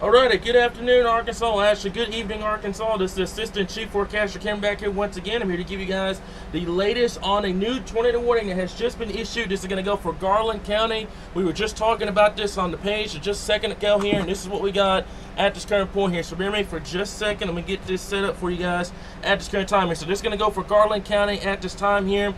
Alrighty, good afternoon, Arkansas. Actually, good evening, Arkansas. This is the Assistant Chief Forecaster Kim back here once again. I'm here to give you guys the latest on a new tornado warning that has just been issued. This is going to go for Garland County. We were just talking about this on the page just a second ago here, and this is what we got at this current point here. So bear with me for just a second. I'm going to get this set up for you guys at this current time here. So this is going to go for Garland County at this time here.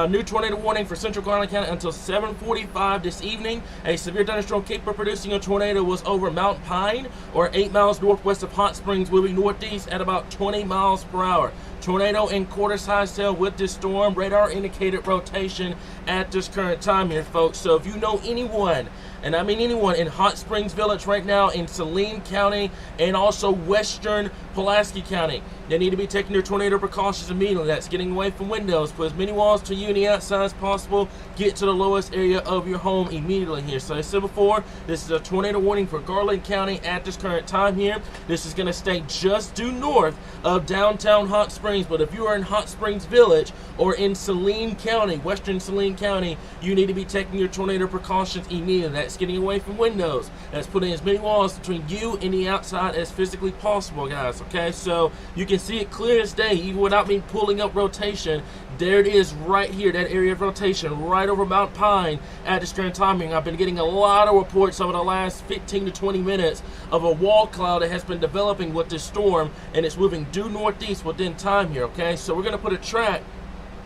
New tornado warning for Central Garland County until 7:45 this evening. A severe thunderstorm capable of producing a tornado was over Mount Pine, or 8 miles northwest of Hot Springs, moving northeast at about 20 miles per hour. Tornado in quarter-size tail with this storm. Radar indicated rotation at this current time here, folks. So if you know anyone, and I mean anyone, in Hot Springs Village right now, in Saline County, and also western Pulaski County, they need to be taking their tornado precautions immediately. That's getting away from windows, put as many walls to you on the outside as possible, get to the lowest area of your home immediately here. So as I said before, this is a tornado warning for Garland County at this current time here. This is going to stay just due north of downtown Hot Springs, but if you are in Hot Springs Village or in Saline County, western Saline County, you need to be taking your tornado precautions immediately. That's getting away from windows. That's putting as many walls between you and the outside as physically possible, guys. Okay, so you can see it clear as day, even without me pulling up rotation. There it is right here, that area of rotation, right over Mount Pine at this current timing. I've been getting a lot of reports over the last 15 to 20 minutes of a wall cloud that has been developing with this storm, and it's moving due northeast within time here, okay? So we're going to put a track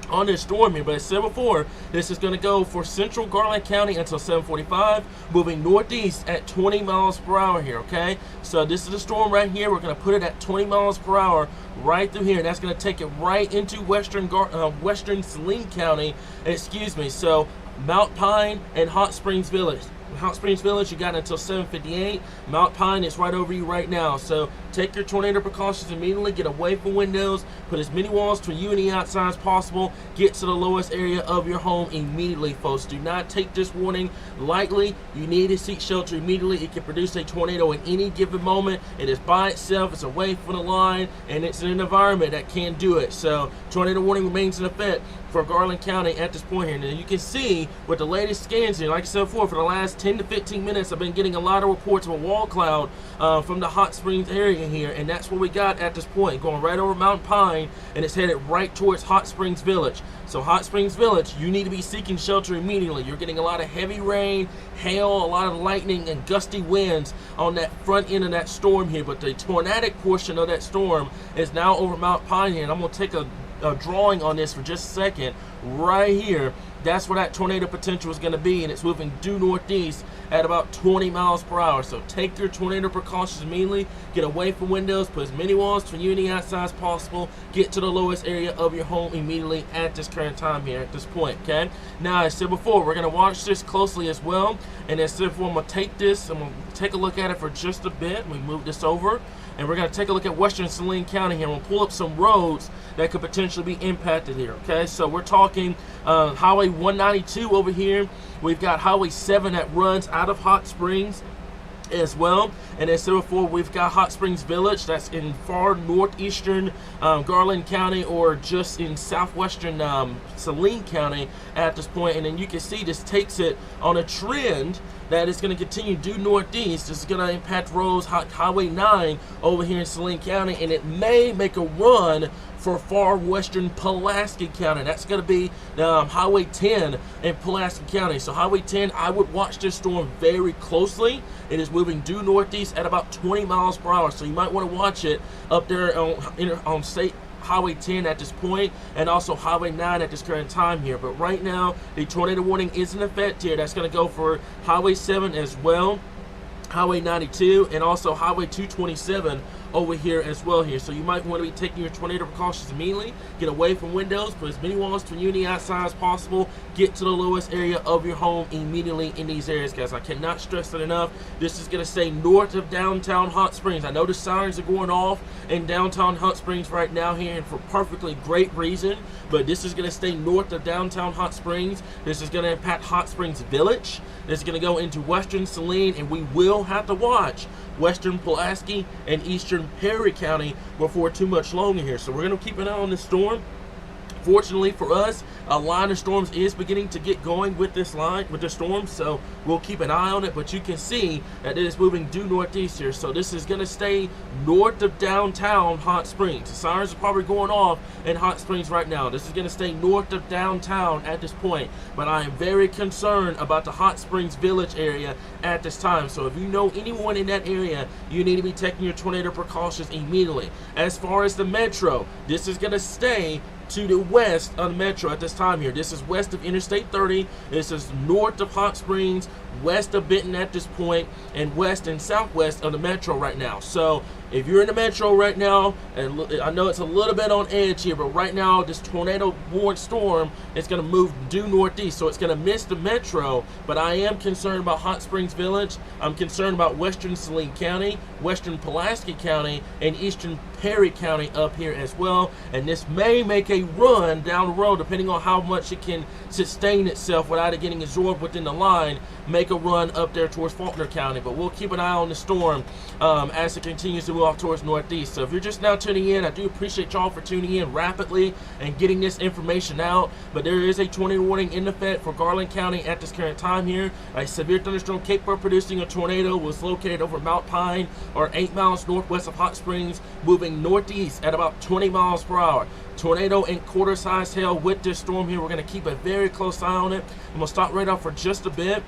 on this storm here, but as I said before, this is going to go for Central Garland County until 7:45, moving northeast at 20 miles per hour here, okay? So this is the storm right here. We're going to put it at 20 miles per hour right through here, and that's going to take it right into western Saline County, excuse me, so Mount Pine and Hot Springs Village. Hot Springs Village, you got until 7:58. Mount Pine is right over you right now. So take your tornado precautions immediately. Get away from windows. Put as many walls between you and the outside as possible. Get to the lowest area of your home immediately, folks. Do not take this warning lightly. You need to seek shelter immediately. It can produce a tornado at any given moment. It is by itself. It's away from the line, and it's in an environment that can do it. So tornado warning remains in effect for Garland County at this point here. Now you can see with the latest scans here, like I said before, for the last 10 to 15 minutes, I've been getting a lot of reports of a wall cloud from the Hot Springs area here, and that's what we got at this point, going right over Mount Pine, and it's headed right towards Hot Springs Village. So Hot Springs Village, you need to be seeking shelter immediately. You're getting a lot of heavy rain, hail, a lot of lightning, and gusty winds on that front end of that storm here, but the tornadic portion of that storm is now over Mount Pine here, and I'm going to take a drawing on this for just a second right here. That's where that tornado potential is going to be, and it's moving due northeast at about 20 miles per hour. So take your tornado precautions immediately. Get away from windows. Put as many walls between you and the outside as possible. Get to the lowest area of your home immediately at this current time here at this point, okay? Now, as I said before, we're going to watch this closely as well. And as I said before, I'm going to take this. I'm going to take a look at it for just a bit. We move this over, and we're going to take a look at western Saline County here. We'll pull up some roads that could potentially be impacted here, okay? So we're talking Highway 192 over here. We've got Highway 7 that runs out of Hot Springs as well, and as I said before, we've got Hot Springs Village that's in far northeastern Garland County, or just in southwestern Saline County at this point. And then you can see this takes it on a trend that is going to continue due northeast. This is going to impact roads, Highway 9 over here in Saline County, and it may make a run for far western Pulaski County. That's going to be Highway 10 in Pulaski County. So Highway 10, I would watch this storm very closely. It is moving due northeast at about 20 miles per hour. So you might want to watch it up there on State Highway 10 at this point, and also Highway 9 at this current time here. But right now, the tornado warning is in effect here. That's going to go for Highway 7 as well, Highway 92, and also Highway 227 over here as well here. So you might want to be taking your tornado precautions immediately. Get away from windows, put as many walls between you and the outside as possible. Get to the lowest area of your home immediately in these areas, guys. I cannot stress it enough. This is going to stay north of downtown Hot Springs. I know the sirens are going off in downtown Hot Springs right now here, and for perfectly great reason, but this is going to stay north of downtown Hot Springs. This is going to impact Hot Springs Village. This is going to go into western Saline, and we will have to watch western Pulaski and eastern Perry County before too much longer here. So we're going to keep an eye on this storm Fortunately for us, a line of storms is beginning to get going with this storm, so we'll keep an eye on it. But you can see that it is moving due northeast here, so this is going to stay north of downtown Hot Springs. The sirens are probably going off in Hot Springs right now. This is going to stay north of downtown at this point, but I am very concerned about the Hot Springs Village area at this time. So if you know anyone in that area, you need to be taking your tornado precautions immediately. As far as the metro, this is going to stay to the west of the metro at this time here. This is west of Interstate 30. This is north of Hot Springs, west of Benton at this point, and west and southwest of the metro right now. So if you're in the metro right now, and I know it's a little bit on edge here, but right now this tornado warned storm is going to move due northeast, so it's going to miss the metro. But I am concerned about Hot Springs Village. I'm concerned about western Saline County, western Pulaski County, and eastern Perry County up here as well. And this may make a run down the road, depending on how much it can sustain itself without it getting absorbed within the line, make a run up there towards Faulkner County. But we'll keep an eye on the storm as it continues to move off towards northeast. So if you're just now tuning in, I do appreciate y'all for tuning in rapidly and getting this information out. But there is a tornado warning in effect for Garland County at this current time here. A severe thunderstorm capable of producing a tornado was located over Mount Pine, or 8 miles northwest of Hot Springs, moving northeast at about 20 miles per hour. Tornado and quarter-sized hail with this storm here. We're going to keep a very close eye on it. I'm going to stop right off for just a bit,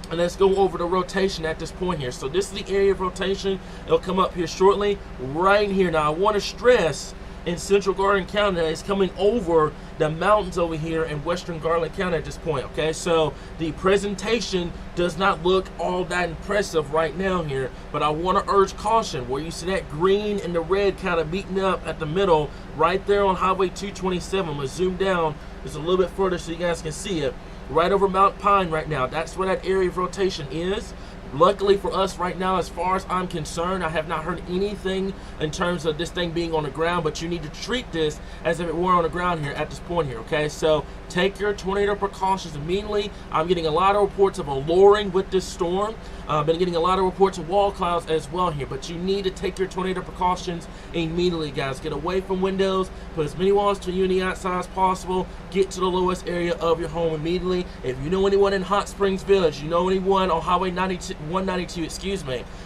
and let's go over the rotation at this point here. So this is the area of rotation. It'll come up here shortly, right here. Now I want to stress in central Garland County that it's coming over the mountains over here in western Garland County at this point, okay? So the presentation does not look all that impressive right now here, but I want to urge caution where you see that green and the red kind of meeting up at the middle right there on Highway 227. I'm going to zoom down just a little bit further so you guys can see it. Right over Mount Pine right now. That's where that area of rotation is. Luckily for us right now, as far as I'm concerned, I have not heard anything in terms of this thing being on the ground, but you need to treat this as if it were on the ground here at this point here, okay? So take your tornado precautions immediately. I'm getting a lot of reports of a lowering with this storm. I've been getting a lot of reports of wall clouds as well here, but you need to take your tornado precautions immediately, guys. Get away from windows, put as many walls to you in the outside as possible, get to the lowest area of your home immediately. If you know anyone in Hot Springs Village, you know anyone on Highway 192,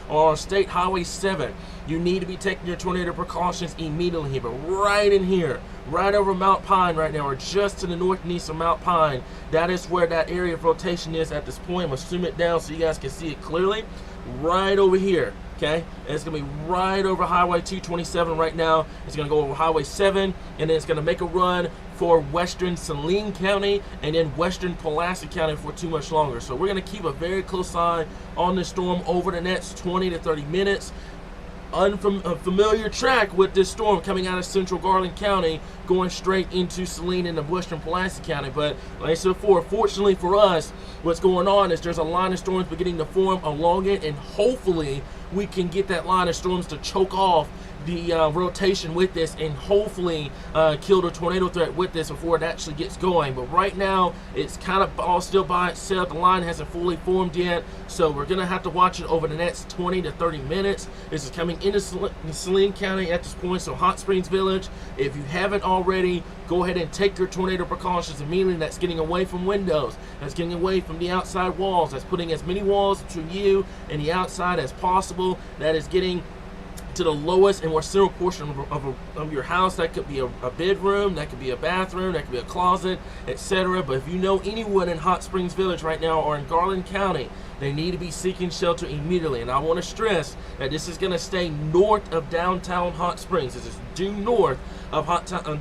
or on State Highway 7, you need to be taking your tornado precautions immediately here. But right in here, right over Mount Pine right now, or just to the north and east of Mount Pine, that is where that area of rotation is at this point. I'm going to zoom it down so you guys can see it clearly. Right over here, okay? And it's going to be right over Highway 227 right now. It's going to go over Highway 7, and then it's going to make a run for western Saline County and then western Pulaski County for too much longer. So we're going to keep a very close eye on this storm over the next 20 to 30 minutes. Unfamiliar track with this storm coming out of central Garland County, going straight into Saline and the western Pulaski County. But like I said before, fortunately for us, what's going on is there's a line of storms beginning to form along it, and hopefully we can get that line of storms to choke off the rotation with this, and hopefully kill the tornado threat with this before it actually gets going. But right now it's kind of all still by itself. The line hasn't fully formed yet, so we're gonna have to watch it over the next 20 to 30 minutes. This is coming into Saline County at this point, so Hot Springs Village, if you haven't already, go ahead and take your tornado precautions immediately. That's getting away from windows, that's getting away from the outside walls, that's putting as many walls between you and the outside as possible, that is getting to the lowest and more central portion of your house. That could be a bedroom, that could be a bathroom, that could be a closet, etc. But if you know anyone in Hot Springs Village right now or in Garland County, they need to be seeking shelter immediately. And I want to stress that this is going to stay north of downtown Hot Springs. This is due north of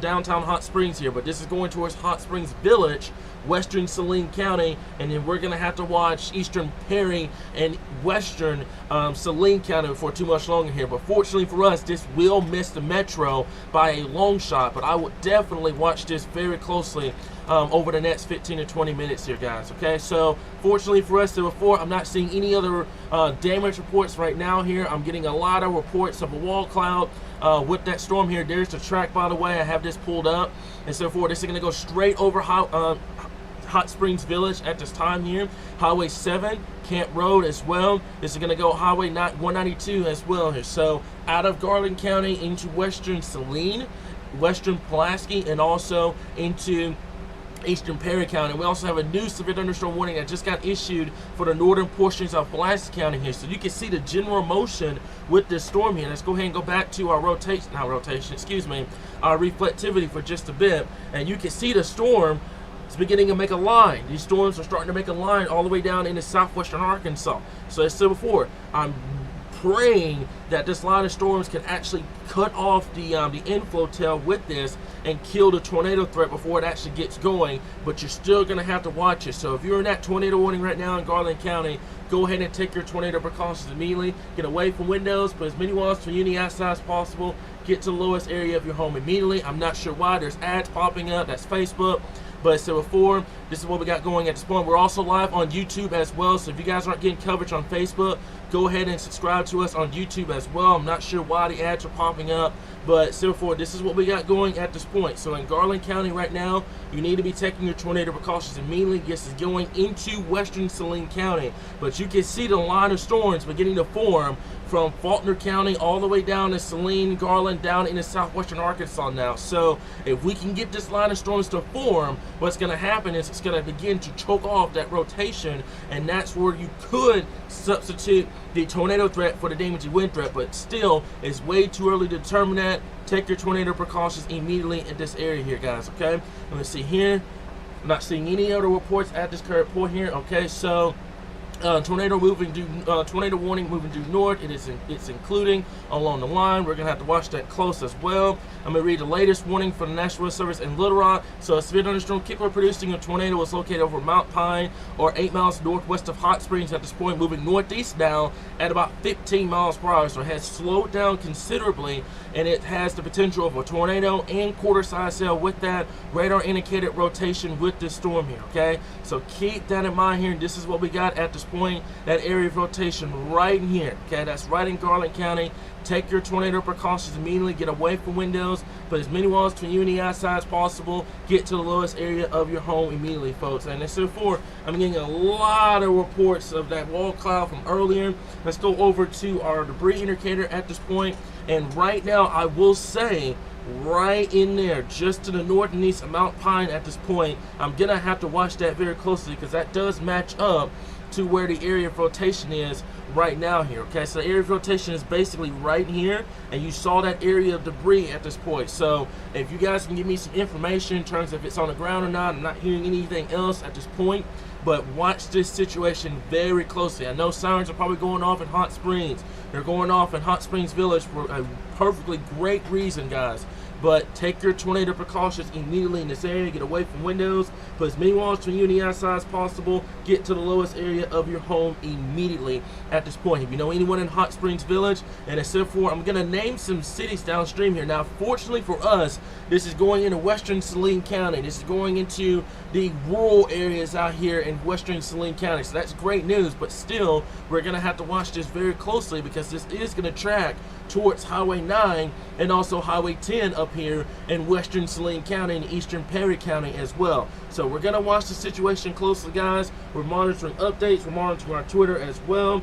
downtown Hot Springs here, but this is going towards Hot Springs Village, western Saline County, and then we're going to have to watch eastern Perry and western Saline County for too much longer here. But fortunately for us, this will miss the metro by a long shot, but I would definitely watch this very closely over the next 15 to 20 minutes here, guys, okay? So fortunately for us, before, I'm not seeing any other damage reports right now here. I'm getting a lot of reports of a wall cloud with that storm here. There's the track, by the way. I have this pulled up, and so forth. This is going to go straight over Hot Springs Village at this time here. Highway 7, Camp Road as well. This is going to go Highway 192 as well here. So out of Garland County into western Saline, western Pulaski and also into eastern Perry County. We also have a new severe thunderstorm warning that just got issued for the northern portions of Pulaski County here. So you can see the general motion with this storm here. Let's go ahead and go back to our our reflectivity for just a bit. And you can see the storm is beginning to make a line. These storms are starting to make a line all the way down into southwestern Arkansas. So as I said before, I'm praying that this line of storms can actually cut off the inflow tail with this and kill the tornado threat before it actually gets going, but you're still going to have to watch it. So if you're in that tornado warning right now in Garland County, go ahead and take your tornado precautions immediately. Get away from windows, put as many walls to the outside as possible, get to the lowest area of your home immediately. I'm not sure why there's ads popping up, that's Facebook. But as I said before, this is what we got going at this point. We're also live on YouTube as well, so if you guys aren't getting coverage on Facebook, go ahead and subscribe to us on YouTube as well. I'm not sure why the ads are popping up, but as I said before, this is what we got going at this point. So in Garland County right now, you need to be taking your tornado precautions immediately. This is going into western Saline County, but you can see the line of storms beginning to form from Faulkner County all the way down to Saline, Garland, down into southwestern Arkansas now. So if we can get this line of storms to form, what's going to happen is it's going to begin to choke off that rotation, and that's where you could substitute the tornado threat for the damaging wind threat, but still it's way too early to determine that. Take your tornado precautions immediately in this area here, guys. Okay, let's see here. I'm not seeing any other reports at this current point here. Okay, so tornado warning moving due north. It's including along the line. We're gonna have to watch that close as well. I'm gonna read the latest warning from the National Weather Service in Little Rock. So a severe thunderstorm capable of producing a tornado is located over Mount Pine or 8 miles northwest of Hot Springs at this point, moving northeast now at about 15 miles per hour. So it has slowed down considerably, and it has the potential of a tornado and quarter-size cell with that radar indicated rotation with this storm here. Okay, so keep that in mind here. This is what we got at this point, that area of rotation right in here. Okay, that's right in Garland County. Take your tornado precautions immediately. Get away from windows. Put as many walls between you and the outside as possible. Get to the lowest area of your home immediately, folks. And as before, I'm getting a lot of reports of that wall cloud from earlier. Let's go over to our debris indicator at this point. And right now, I will say, right in there, just to the north and east of Mount Pine at this point, I'm going to have to watch that very closely because that does match up to where the area of rotation is right now here. Okay, so the area of rotation is basically right here, and you saw that area of debris at this point. So if you guys can give me some information in terms of if it's on the ground or not, I'm not hearing anything else at this point, but watch this situation very closely. I know sirens are probably going off in Hot Springs. They're going off in Hot Springs Village for a perfectly great reason, guys. But take your tornado precautions immediately in this area. Get away from windows. Put as many walls between you and the outside as possible. Get to the lowest area of your home immediately at this point. If you know anyone in Hot Springs Village, and except for, I'm going to name some cities downstream here. Now, fortunately for us, this is going into western Saline County. This is going into the rural areas out here in western Saline County. So that's great news, but still, we're going to have to watch this very closely because this is going to track towards Highway 9 and also Highway 10 up here in western Saline County and eastern Perry County as well. So we're going to watch the situation closely, guys. We're monitoring updates. We're monitoring our Twitter as well.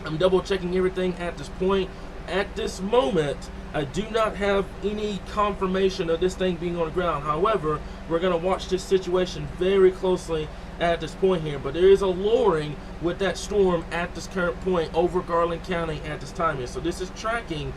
I'm double checking everything at this point. At this moment, I do not have any confirmation of this thing being on the ground. However, we're going to watch this situation very closely at this point here, but there is a lowering with that storm at this current point over Garland County at this time here. So this is tracking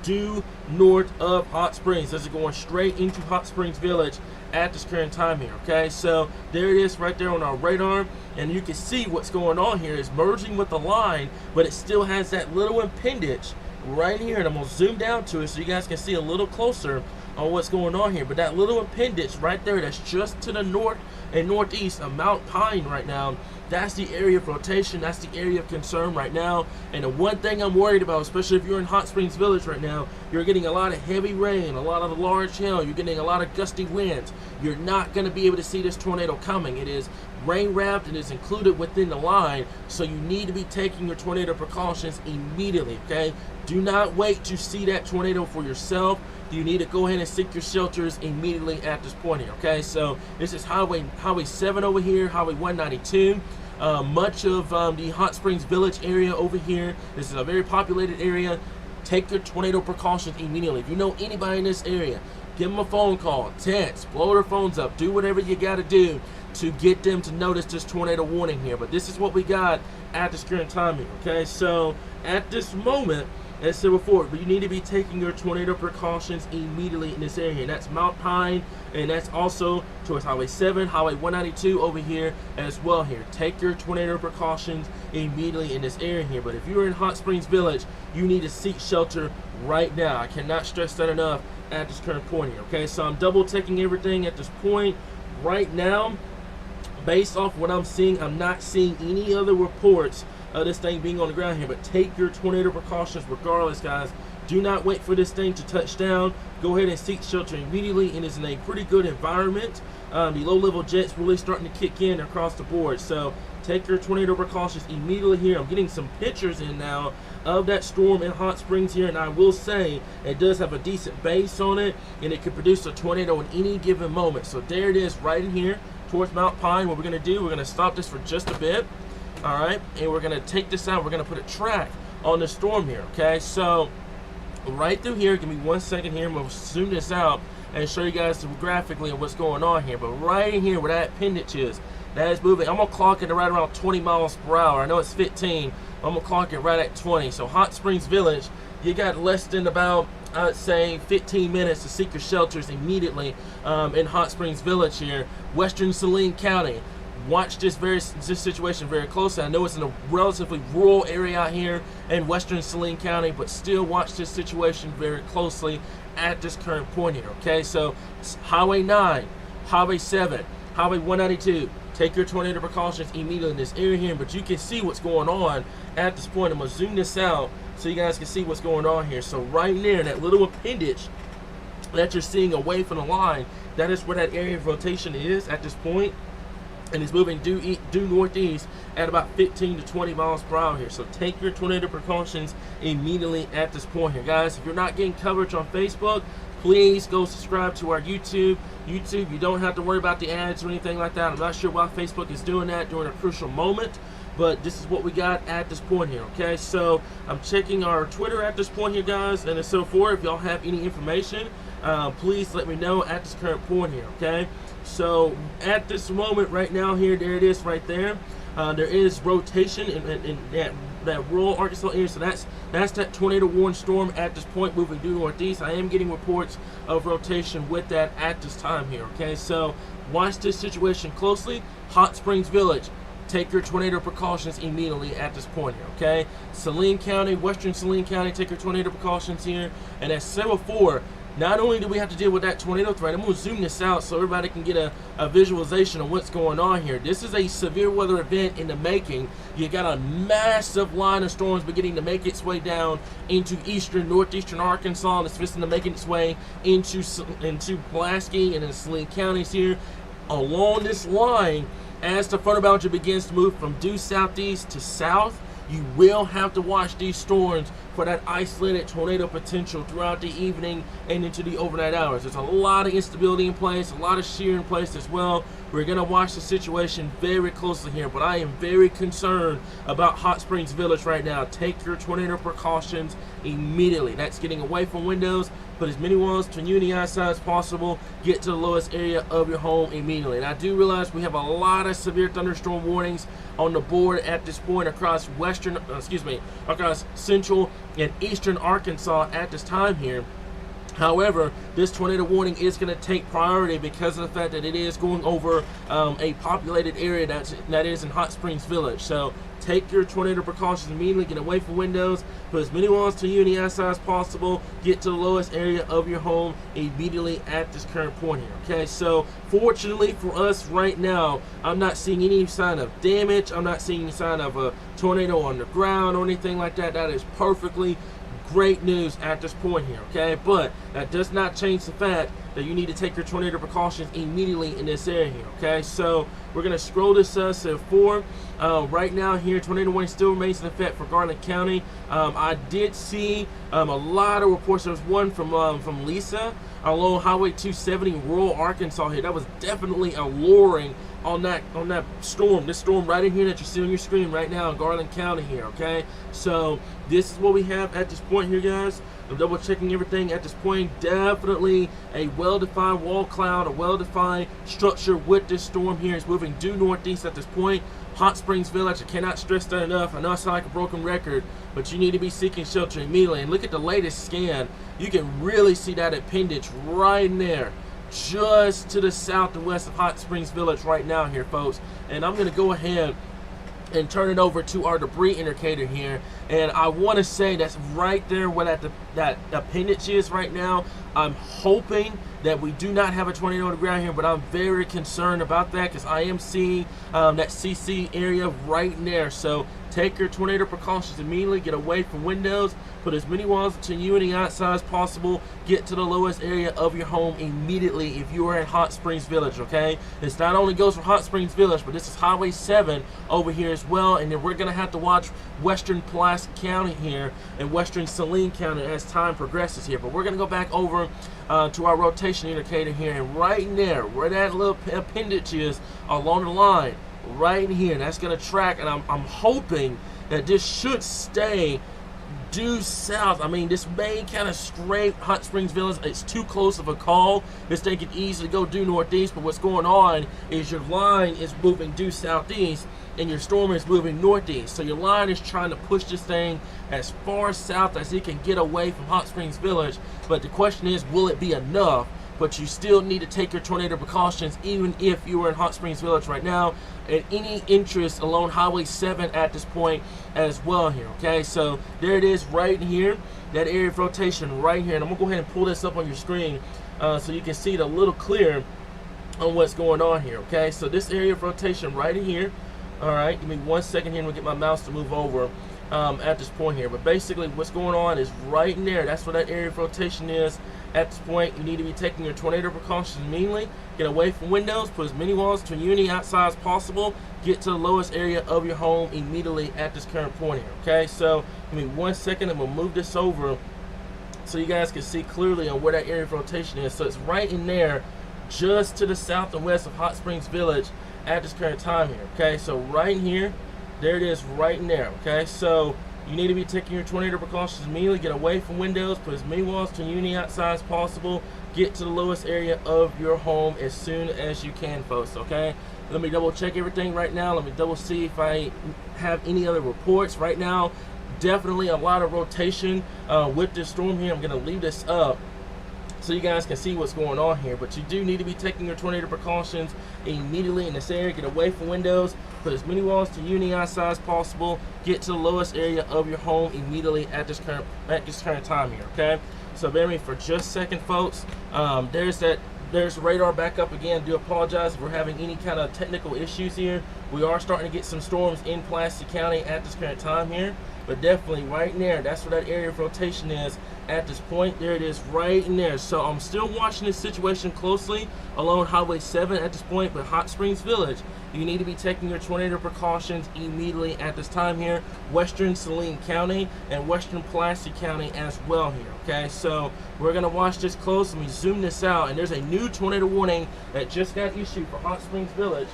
due north of Hot Springs. This is going straight into Hot Springs Village at this current time here. Okay, so there it is right there on our radar, and you can see what's going on here is merging with the line, but it still has that little appendage right here, and I'm going to zoom down to it so you guys can see a little closer on what's going on here. But that little appendage right there that's just to the north and northeast of Mount Pine right now, that's the area of rotation. That's the area of concern right now. And the one thing I'm worried about, especially if you're in Hot Springs Village right now, you're getting a lot of heavy rain, a lot of large hail, you're getting a lot of gusty winds. You're not going to be able to see this tornado coming. It is rain wrapped and is included within the line, so you need to be taking your tornado precautions immediately. Okay, do not wait to see that tornado for yourself. You need to go ahead and seek your shelters immediately at this point here. Okay, so this is Highway 7 over here, Highway 192. Much of the Hot Springs Village area over here. This is a very populated area. Take your tornado precautions immediately. If you know anybody in this area, give them a phone call, text, blow their phones up, do whatever you got to do to get them to notice this tornado warning here. But this is what we got at this current time here, okay? So at this moment, as I said before, you need to be taking your tornado precautions immediately in this area. And that's Mount Pine, and that's also towards Highway 7, Highway 192 over here as well here. Take your tornado precautions immediately in this area here. But if you're in Hot Springs Village, you need to seek shelter right now. I cannot stress that enough at this current point here, okay? So I'm double checking everything at this point right now. Based off what I'm seeing, I'm not seeing any other reports of this thing being on the ground here. But take your tornado precautions regardless, guys. Do not wait for this thing to touch down. Go ahead and seek shelter immediately, and it's in a pretty good environment. The low-level jets really starting to kick in across the board. So take your tornado precautions immediately here. I'm getting some pictures in now of that storm in Hot Springs here, and I will say it does have a decent base on it, and it could produce a tornado in any given moment. So there it is right in here towards Mount Pine. What we're going to do, we're going to stop this for just a bit, all right, and we're going to take this out. We're going to put a track on the storm here, okay? So right through here, give me 1 second here, and we'll zoom this out and show you guys graphically what's going on here. But right in here where that appendage is, that is moving. I'm going to clock it right around 20 miles per hour. I know it's 15. I'm going to clock it right at 20. So Hot Springs Village, you got less than about, I'd say, 15 minutes to seek your shelters immediately in Hot Springs Village here, Western Saline County. Watch this situation very closely. I know it's in a relatively rural area out here in Western Saline County, but still watch this situation very closely at this current point here, okay? So Highway 9, Highway 7, Highway 192. Take your tornado precautions immediately in this area here, but you can see what's going on at this point. I'm going to zoom this out so you guys can see what's going on here. So right there, that little appendage that you're seeing away from the line, that is where that area of rotation is at this point, and it's moving due northeast at about 15 to 20 miles per hour here. So take your tornado precautions immediately at this point here. Guys, if you're not getting coverage on Facebook, please go subscribe to our YouTube. You don't have to worry about the ads or anything like that. I'm not sure why Facebook is doing that during a crucial moment, but this is what we got at this point here, okay? So I'm checking our Twitter at this point here, guys, and so forth. If y'all have any information, please let me know at this current point here, okay? So at this moment right now here, there it is right there. There is rotation in that rural Arkansas area, so that's that tornado warning storm at this point moving due northeast. I am getting reports of rotation with that at this time here, okay? So watch this situation closely. Hot Springs Village, take your tornado precautions immediately at this point here, okay? Saline County, Western Saline County, take your tornado precautions here. And as said before, not only do we have to deal with that tornado threat, I'm going to zoom this out so everybody can get a visualization of what's going on here. This is a severe weather event in the making. You got a massive line of storms beginning to make its way down into northeastern Arkansas, and it's fixing to make its way into Pulaski and in Saline counties here. Along this line, as the frontal boundary begins to move from due southeast to south, you will have to watch these storms for that isolated tornado potential throughout the evening and into the overnight hours. There's a lot of instability in place, a lot of shear in place as well. We're going to watch the situation very closely here, but I am very concerned about Hot Springs Village right now. Take your tornado precautions immediately. That's getting away from windows, put as many walls between you and the outside as possible, get to the lowest area of your home immediately. And I do realize we have a lot of severe thunderstorm warnings on the board at this point across across central and eastern Arkansas at this time here. However, this tornado warning is going to take priority because of the fact that it is going over a populated area that is in Hot Springs Village. So take your tornado precautions immediately, get away from windows, put as many walls to you and the outside as possible, get to the lowest area of your home immediately at this current point here, okay? So fortunately for us right now, I'm not seeing any sign of damage. I'm not seeing any sign of a tornado on the ground or anything like that. That is perfectly great news at this point here, okay? But that does not change the fact that you need to take your tornado precautions immediately in this area here, okay? So we're going to scroll this to 4. Right now here, tornado warning still remains in effect for Garland County. I did see a lot of reports. There was one from Lisa along Highway 270 in rural Arkansas here. That was definitely alluring on that storm. This storm right in here that you see on your screen right now in Garland County here, okay? So this is what we have at this point here, guys. I'm double checking everything at this point. Definitely a well-defined wall cloud, a well-defined structure with this storm here. It's moving due northeast at this point. Hot Springs Village, I cannot stress that enough. I know I sound like a broken record, but you need to be seeking shelter immediately. And look at the latest scan. You can really see that appendage right in there, just to the south and west of Hot Springs Village right now here, folks. And I'm going to go ahead and turn it over to our debris indicator here, and I want to say that's right there where that appendage is right now. I'm hoping that we do not have a tornado on the ground here, but I'm very concerned about that because I am seeing that CC area right there. So take your tornado precautions immediately. Get away from windows. Put as many walls between you and the outside as possible. Get to the lowest area of your home immediately if you are in Hot Springs Village, okay? This not only goes for Hot Springs Village, but this is Highway 7 over here as well. And then we're going to have to watch Western Pulaski County here and Western Saline County as time progresses here. But we're going to go back over to our rotation indicator here. And right in there, where that little appendage is along the line, right in here, that's going to track. And I'm hoping that this should stay due south. I mean, this may kind of scrape Hot Springs Village. It's too close of a call. This thing could easily go due northeast, but what's going on is your line is moving due southeast and your storm is moving northeast. So your line is trying to push this thing as far south as it can get away from Hot Springs Village. But the question is, will it be enough? But you still need to take your tornado precautions even if you are in Hot Springs Village right now, and any interest along Highway 7 at this point as well here, okay? So there it is right here, that area of rotation right here. And I'm going to go ahead and pull this up on your screen so you can see it a little clearer on what's going on here, okay? So this area of rotation right in here, all right? Give me 1 second here and we'll get my mouse to move over at this point here. But basically what's going on is right in there. That's where that area of rotation is. At this point, you need to be taking your tornado precautions immediately. Get away from windows. Put as many walls between you and the outside as possible. Get to the lowest area of your home immediately at this current point here, okay? So give me 1 second and we'll move this over so you guys can see clearly on where that area of rotation is. So it's right in there, just to the south and west of Hot Springs Village at this current time here, okay? So right in here, there it is right in there, okay? So you need to be taking your tornado precautions immediately. Get away from windows. Put as many walls to you and the outside as possible. Get to the lowest area of your home as soon as you can, folks, okay? Let me double check everything right now. Let me double see if I have any other reports right now. Definitely a lot of rotation with this storm here. I'm going to leave this up so you guys can see what's going on here. But you do need to be taking your tornado precautions immediately in this area. Get away from windows. Put as many walls to you and the outside as possible. Get to the lowest area of your home immediately at this current time here, okay? So bear with me for just a second, folks. There's radar back up again. I do apologize if we're having any kind of technical issues here. We are starting to get some storms in Pulaski County at this current time here. But definitely right in there, that's where that area of rotation is at this point. There it is right in there. So I'm still watching this situation closely along Highway 7 at this point, but Hot Springs Village, you need to be taking your tornado precautions immediately at this time here. Western Saline County and Western Pulaski County as well here, okay? So we're going to watch this close. Let me zoom this out, and there's a new tornado warning that just got issued for Hot Springs Village.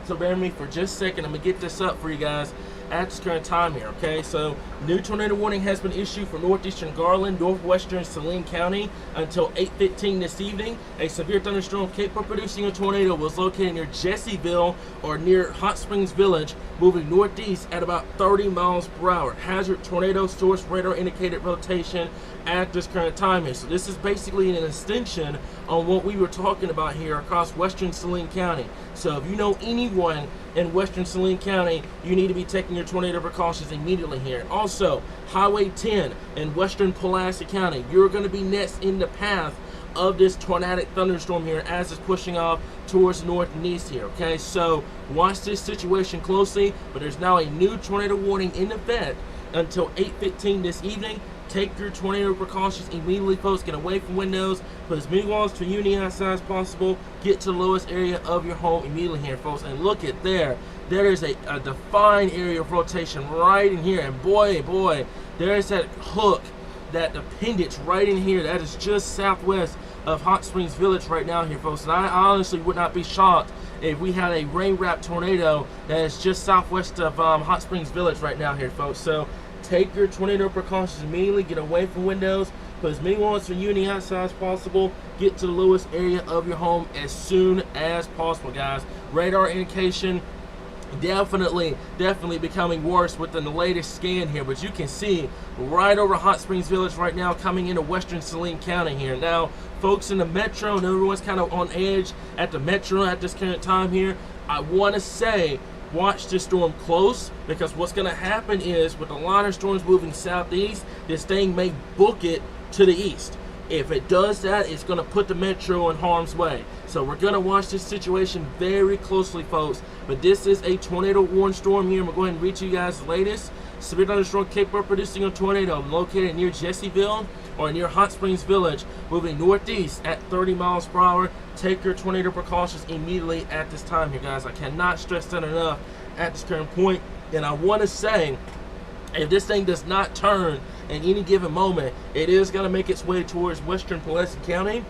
So bear with me for just a second. I'm going to get this up for you guys at this current time here, okay? So new tornado warning has been issued for northeastern Garland, northwestern Saline County until 8:15 this evening. A severe thunderstorm capable of producing a tornado was located near Jesseville or near Hot Springs Village, moving northeast at about 30 miles per hour. Hazard tornado source radar indicated rotation at this current time here. So this is basically an extension on what we were talking about here across western Saline County. So if you know anyone in western Saline County, you need to be taking your tornado precautions immediately here. Also, Highway 10 in western Pulaski County, you're going to be next in the path of this tornadic thunderstorm here as it's pushing off towards north and east here, okay? So watch this situation closely, but there's now a new tornado warning in effect until 8:15 this evening. Take your tornado precautions immediately, folks. Get away from windows. Put as many walls between you and the outside as possible. Get to the lowest area of your home immediately here, folks. And look at there. There is a defined area of rotation right in here. And boy, there's that hook, that appendage right in here. That is just southwest of Hot Springs Village right now here, folks. And I honestly would not be shocked if we had a rain-wrapped tornado that is just southwest of Hot Springs Village right now here, folks. So take your tornado precautions immediately. Get away from windows. Put as many walls from you on the outside as possible. Get to the lowest area of your home as soon as possible, guys. Radar indication definitely becoming worse within the latest scan here, but you can see right over Hot Springs Village right now, coming into western Saline County here. Now, folks in the metro, and everyone's kind of on edge at the metro at this current time here, I want to say watch this storm close, because what's going to happen is with a lot of storms moving southeast, this thing may book it to the east. If it does that, it's going to put the metro in harm's way. So we're going to watch this situation very closely, folks. But this is a tornado warning storm here. I'm going to go ahead and read you guys the latest. Severe thunderstorm capable of producing a tornado located near Jesseville or near Hot Springs Village, moving northeast at 30 miles per hour. Take your tornado precautions immediately at this time here, guys. I cannot stress that enough at this current point. And I want to say, if this thing does not turn in any given moment, it is going to make its way towards western Pulaski County,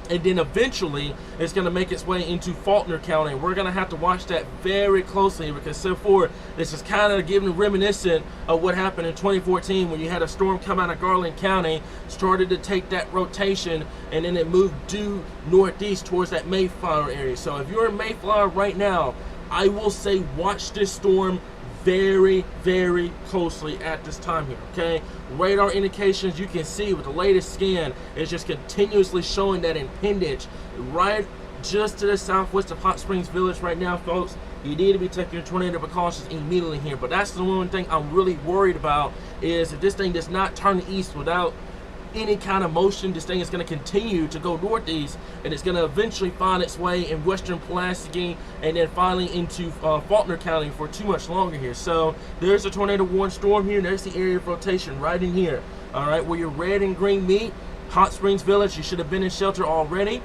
and then eventually it's going to make its way into Faulkner County. We're going to have to watch that very closely, because so far this is kind of giving reminiscent of what happened in 2014 when you had a storm come out of Garland County, started to take that rotation, and then it moved due northeast towards that Mayflower area. So if you're in Mayflower right now, I will say watch this storm very closely at this time here, okay? Radar indications, you can see with the latest scan, is just continuously showing that impingement right just to the southwest of Hot Springs Village right now, folks. You need to be taking your tornado precautions immediately here. But that's the one thing I'm really worried about, is if this thing does not turn east without any kind of motion, this thing is going to continue to go northeast, and it's going to eventually find its way in western Pulaski and then finally into Faulkner County for too much longer here. So there's a tornado warning storm here. There's the area of rotation right in here. All right, where your red and green meet, Hot Springs Village, you should have been in shelter already.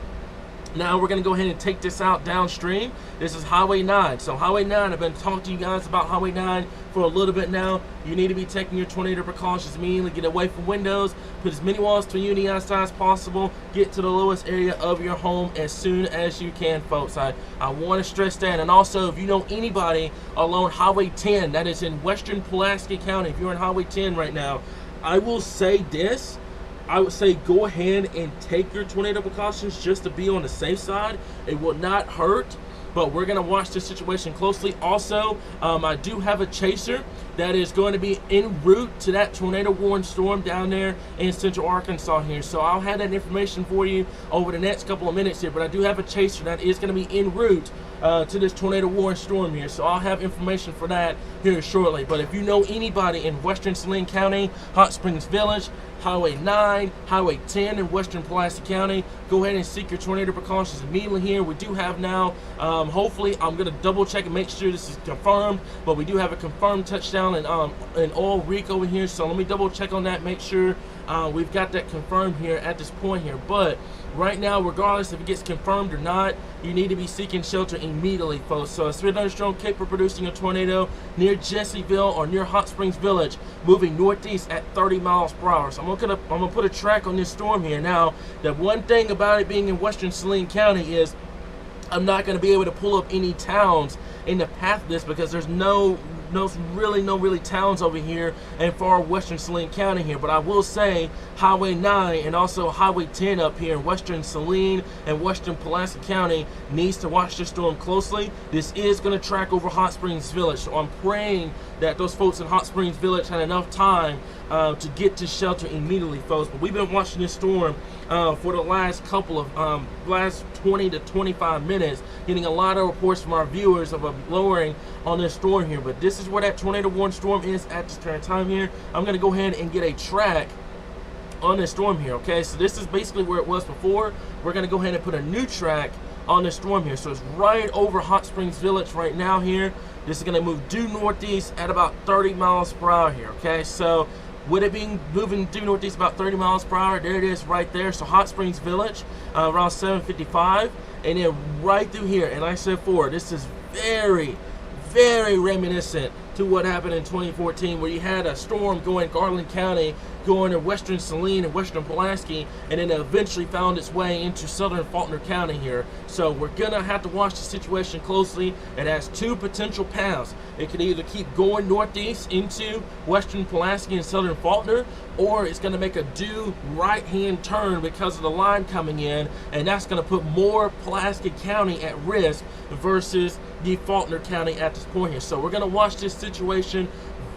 Now we're going to go ahead and take this out downstream. This is Highway 9. So Highway 9, I've been talking to you guys about Highway 9 for a little bit now. You need to be taking your tornado precautions immediately. Get away from windows. Put as many walls to you on the outside as possible. Get to the lowest area of your home as soon as you can, folks. I want to stress that. And also, if you know anybody along Highway 10 that is in western Pulaski County, if you're in Highway 10 right now, I will say this. I would say go ahead and take your tornado precautions just to be on the safe side. It will not hurt, but we're going to watch this situation closely. Also, I do have a chaser that is going to be en route to that tornado warning storm down there in central Arkansas here. So I'll have that information for you over the next couple of minutes here, but I do have a chaser that is going to be en route to this tornado warning storm here. So I'll have information for that here shortly. But if you know anybody in western Saline County, Hot Springs Village, Highway 9, Highway 10 in western Pulaski County, go ahead and seek your tornado precautions immediately here. We do have now, hopefully, I'm going to double check and make sure this is confirmed, but we do have a confirmed touchdown in Oil Creek over here. So let me double check on that, make sure we've got that confirmed here at this point here. But right now, regardless if it gets confirmed or not, you need to be seeking shelter immediately, folks. So a severe thunderstorm capable of producing a tornado near Jesseville or near Hot Springs Village, moving northeast at 30 miles per hour. So I'm gonna put a track on this storm here. Now, the one thing about it being in western Saline County is I'm not going to be able to pull up any towns in the path of this, because there's no really towns over here in far western Saline County here. But I will say Highway 9 and also Highway 10 up here in western Saline and western Pulaski County needs to watch this storm closely. This is going to track over Hot Springs Village, so I'm praying that those folks in Hot Springs Village had enough time to get to shelter immediately, folks. But we've been watching this storm for the last couple of last 20 to 25 minutes, getting a lot of reports from our viewers of a lowering on this storm here. But this is where that tornado warning storm is at this current time here. I'm going to go ahead and get a track on this storm here, okay? So this is basically where it was before. We're going to go ahead and put a new track on this storm here. So it's right over Hot Springs Village right now here. This is going to move due northeast at about 30 miles per hour here, okay? So with it being moving due northeast about 30 miles per hour, there it is right there. So Hot Springs Village around 7:55, and then right through here. And like I said before, this is very reminiscent to what happened in 2014, where you had a storm going Garland County, going to western Saline and western Pulaski, and then eventually found its way into southern Faulkner County here. So we're gonna have to watch the situation closely. It has two potential paths. It could either keep going northeast into western Pulaski and southern Faulkner, or it's gonna make a due right-hand turn because of the line coming in, and that's gonna put more Pulaski County at risk versus the Faulkner County at this point here. So we're gonna watch this situation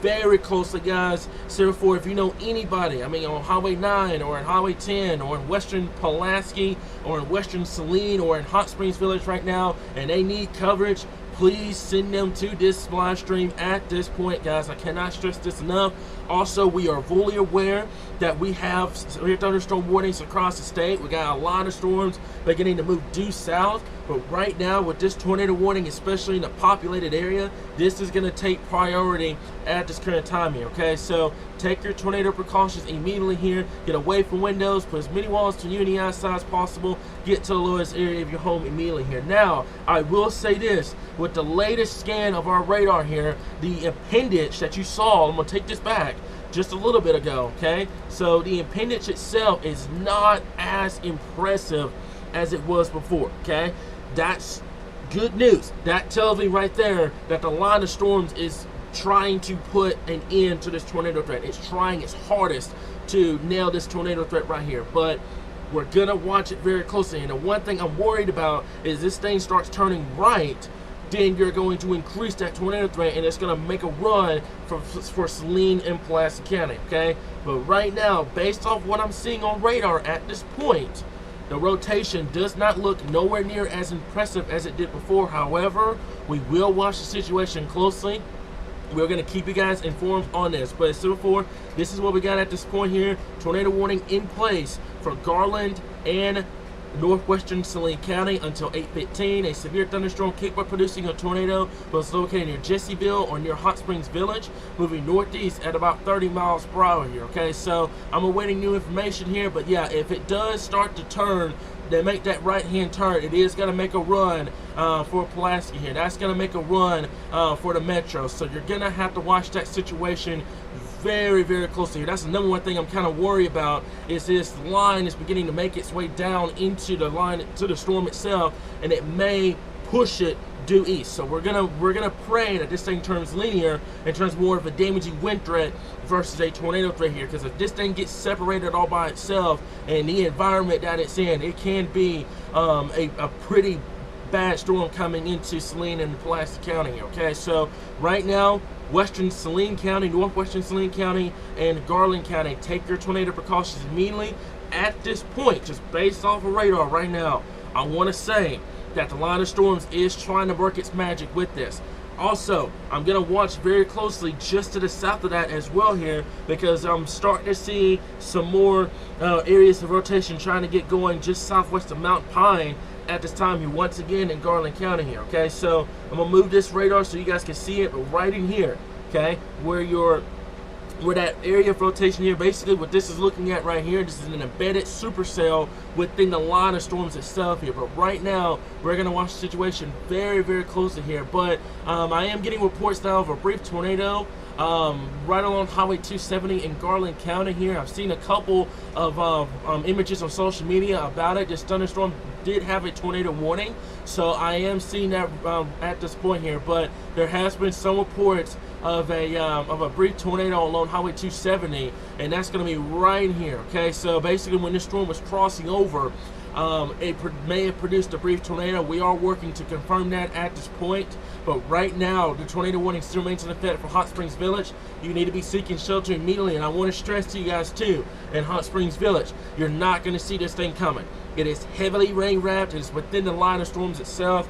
very closely, guys. So therefore, if you know anybody, I mean, on Highway 9 or in Highway 10 or in western Pulaski or in western Saline or in Hot Springs Village right now, and they need coverage, please send them to this live stream at this point, guys. I cannot stress this enough. Also, we are fully aware that we have severe thunderstorm warnings across the state. We got a lot of storms beginning to move due south, but right now with this tornado warning, especially in a populated area, this is going to take priority at this current time here, okay? So take your tornado precautions immediately here. Get away from windows, put as many walls to you on the outside as possible. Get to the lowest area of your home immediately here. Now, I will say this, with the latest scan of our radar here, the appendage that you saw, I'm going to take this back just a little bit ago, okay? So the appendage itself is not as impressive as it was before, okay? That's good news. That tells me right there that the line of storms is trying to put an end to this tornado threat. It's trying its hardest to nail this tornado threat right here, but we're gonna watch it very closely. And the one thing I'm worried about is this thing starts turning right, then you're going to increase that tornado threat, and it's going to make a run for Saline and Pulaski County, okay? But right now, based off what I'm seeing on radar at this point, the rotation does not look nowhere near as impressive as it did before. However, we will watch the situation closely. We're going to keep you guys informed on this. But so far, this is what we got at this point here. Tornado warning in place for Garland and northwestern Saline County until 8:15. A severe thunderstorm capable of producing a tornado was located near Jesseville or near Hot Springs Village, moving northeast at about 30 miles per hour here, okay? So I'm awaiting new information here, but yeah, if it does start to turn, they make that right-hand turn, it is going to make a run for Pulaski here. That's going to make a run for the Metro. So you're going to have to watch that situation very, very closely here. That's the number one thing I'm kind of worried about, is this line is beginning to make its way down into the line, to the storm itself, and it may push it due east. So we're gonna pray that this thing turns linear and turns more of a damaging wind threat versus a tornado threat here. Because if this thing gets separated all by itself and the environment that it's in, it can be a pretty bad storm coming into Saline and Pulaski County, okay? So right now, western Saline County, northwestern Saline County, and Garland County, take your tornado precautions immediately. At this point, just based off of radar right now, I want to say that the line of storms is trying to work its magic with this. Also, I'm going to watch very closely just to the south of that as well here, because I'm starting to see some more areas of rotation trying to get going just southwest of Mount Pine at this time here, once again in Garland County here, okay? So I'm going to move this radar so you guys can see it, but right in here, okay, where that area of rotation here, basically what this is looking at right here, this is an embedded supercell within the line of storms itself here. But right now, we're going to watch the situation very, very closely here. But I am getting reports now of a brief tornado right along Highway 270 in Garland County here. I've seen a couple of images on social media about it. This thunderstorm did have a tornado warning, so I am seeing that at this point here. But there has been some reports of a brief tornado along Highway 270, and that's going to be right in here, okay? So basically, when this storm was crossing over, it may have produced a brief tornado. We are working to confirm that at this point, but right now, the tornado warning still remains in effect for Hot Springs Village. You need to be seeking shelter immediately, and I want to stress to you guys too, in Hot Springs Village, you're not going to see this thing coming. It is heavily rain-wrapped. It is within the line of storms itself.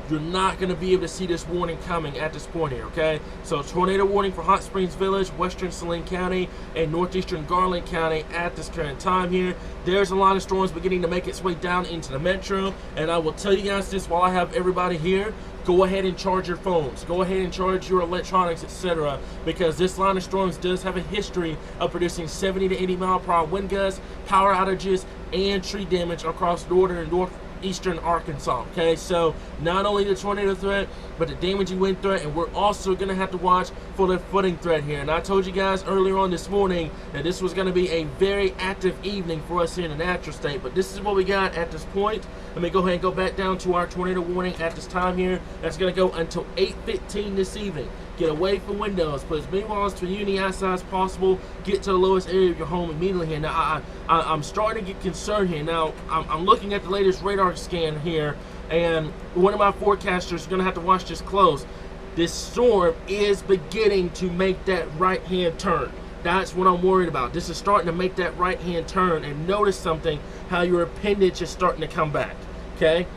You're not going to be able to see this warning coming at this point here, okay? So tornado warning for Hot Springs Village, western Saline County, and northeastern Garland County at this current time here. There's a lot of storms beginning to make its way down into the metro, and I will tell you guys this while I have everybody here. Go ahead and charge your phones. Go ahead and charge your electronics, etc. Because this line of storms does have a history of producing 70 to 80 mile per hour wind gusts, power outages, and tree damage across northern and eastern Arkansas. Okay, so not only the tornado threat, but the damaging wind threat, and we're also going to have to watch for the footing threat here. And I told you guys earlier on this morning that this was going to be a very active evening for us here in the natural state, but this is what we got at this point. Let me go ahead and go back down to our tornado warning at this time here. That's going to go until 8:15 this evening. Get away from windows, put as many walls to you in the outside as possible, get to the lowest area of your home immediately here. Now, I'm starting to get concerned here. Now, I'm looking at the latest radar scan here, and one of my forecasters is going to have to watch this close. This storm is beginning to make that right-hand turn. That's what I'm worried about. This is starting to make that right-hand turn, and notice something, how your appendage is starting to come back, okay?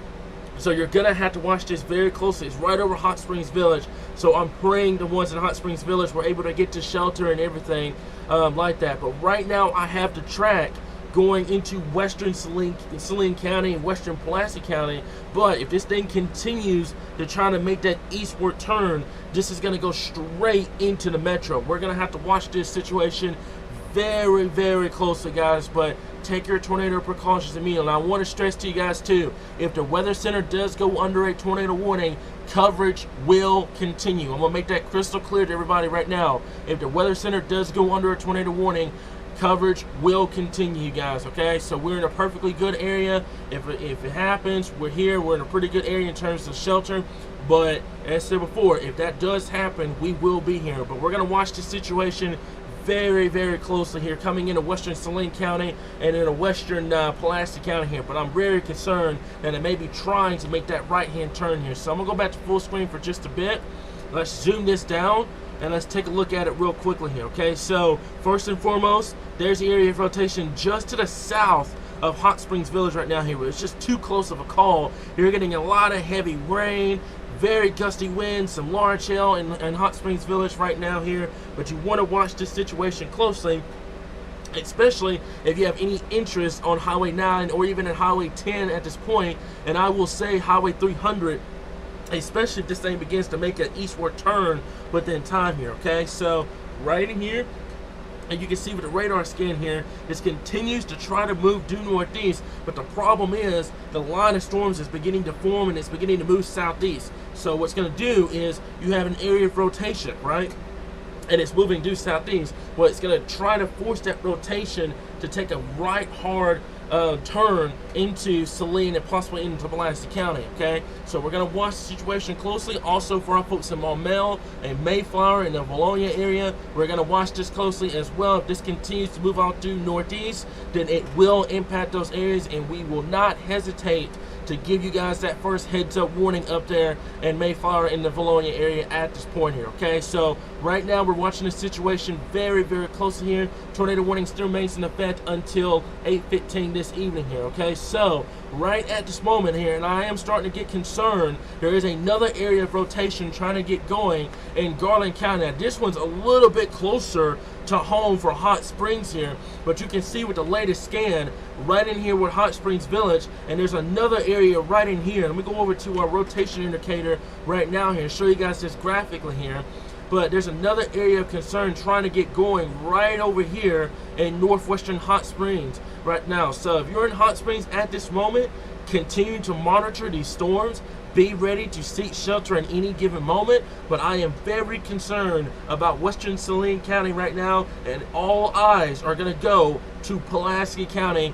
So you're going to have to watch this very closely. It's right over Hot Springs Village. So I'm praying the ones in Hot Springs Village were able to get to shelter and everything like that. But right now I have the track going into western Saline County and western Pulaski County. But if this thing continues to try to make that eastward turn, this is going to go straight into the metro. We're going to have to watch this situation very, very closely, guys, but take your tornado precautions immediately. And I want to stress to you guys too, if the weather center does go under a tornado warning, coverage will continue. I'm going to make that crystal clear to everybody right now. If the weather center does go under a tornado warning, coverage will continue, guys, okay? So we're in a perfectly good area. If it happens, we're here. We're in a pretty good area in terms of shelter. But as I said before, if that does happen, we will be here. But we're going to watch the situation very, very closely here, coming into western Saline County and into western Pulaski County here. But I'm very concerned that it may be trying to make that right-hand turn here. So I'm going to go back to full screen for just a bit. Let's zoom this down and let's take a look at it real quickly here, okay? So first and foremost, there's the area of rotation just to the south of Hot Springs Village right now here. It's just too close of a call. You're getting a lot of heavy rain, very gusty winds, some large hail in Hot Springs Village right now here. But you want to watch this situation closely, especially if you have any interest on Highway 9 or even at Highway 10 at this point. And I will say Highway 300, especially if this thing begins to make an eastward turn within time here, okay? So right in here, and you can see with the radar scan here, this continues to try to move due northeast, but the problem is the line of storms is beginning to form and it's beginning to move southeast. So what's going to do is you have an area of rotation, right? And it's moving due southeast. Well, it's going to try to force that rotation to take a right hard turn into Saline and possibly into Pulaski County, okay? So we're going to watch the situation closely. Also for our folks in Maumelle and Mayflower and the Valonia area, we're going to watch this closely as well. If this continues to move out due northeast, then it will impact those areas, and we will not hesitate to give you guys that first heads up warning up there in Mayflower in the Valonia area at this point here, okay? So right now we're watching the situation very, very closely here. Tornado warning still remains in effect until 8:15 this evening here, okay? So right at this moment here, and I am starting to get concerned, there is another area of rotation trying to get going in Garland County. Now, this one's a little bit closer to home for Hot Springs here, but you can see with the latest scan right in here with Hot Springs Village, and there's another area right in here. Let me go over to our rotation indicator right now here and show you guys this graphically here. But there's another area of concern trying to get going right over here in northwestern Hot Springs right now. So if you're in Hot Springs at this moment, continue to monitor these storms. Be ready to seek shelter in any given moment, but I am very concerned about western Saline County right now, and all eyes are going to go to Pulaski County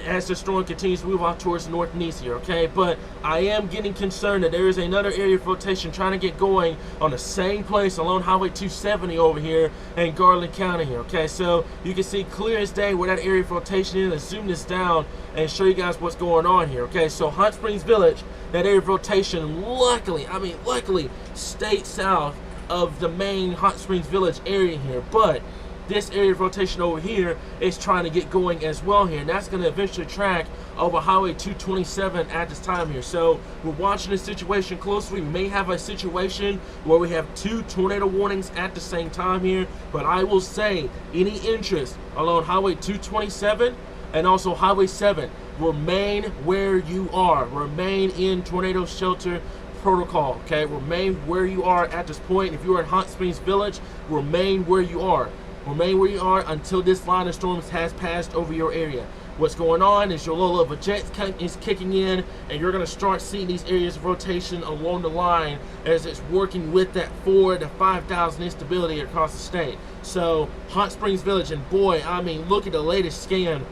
as the storm continues to move off towards northeast here, okay? But I am getting concerned that there is another area of rotation trying to get going on the same place along Highway 270 over here in Garland County here, okay? So you can see clear as day where that area of rotation is. Let's zoom this down and show you guys what's going on here, okay? So Hot Springs Village, that area of rotation, luckily stayed south of the main Hot Springs Village area here, but this area of rotation over here is trying to get going as well here, and that's going to eventually track over Highway 227 at this time here. So we're watching this situation closely. We may have a situation where we have two tornado warnings at the same time here, but I will say any interest along Highway 227 and also Highway 7, remain where you are. Remain in tornado shelter protocol, okay? Remain where you are at this point. If you're in Hot Springs Village, remain where you are. Remain where you are until this line of storms has passed over your area. what's going on is your low level jet is kicking in, and you're going to start seeing these areas of rotation along the line as it's working with that 4,000 to 5,000 instability across the state. So Hot Springs Village, and boy, I mean, look at the latest scan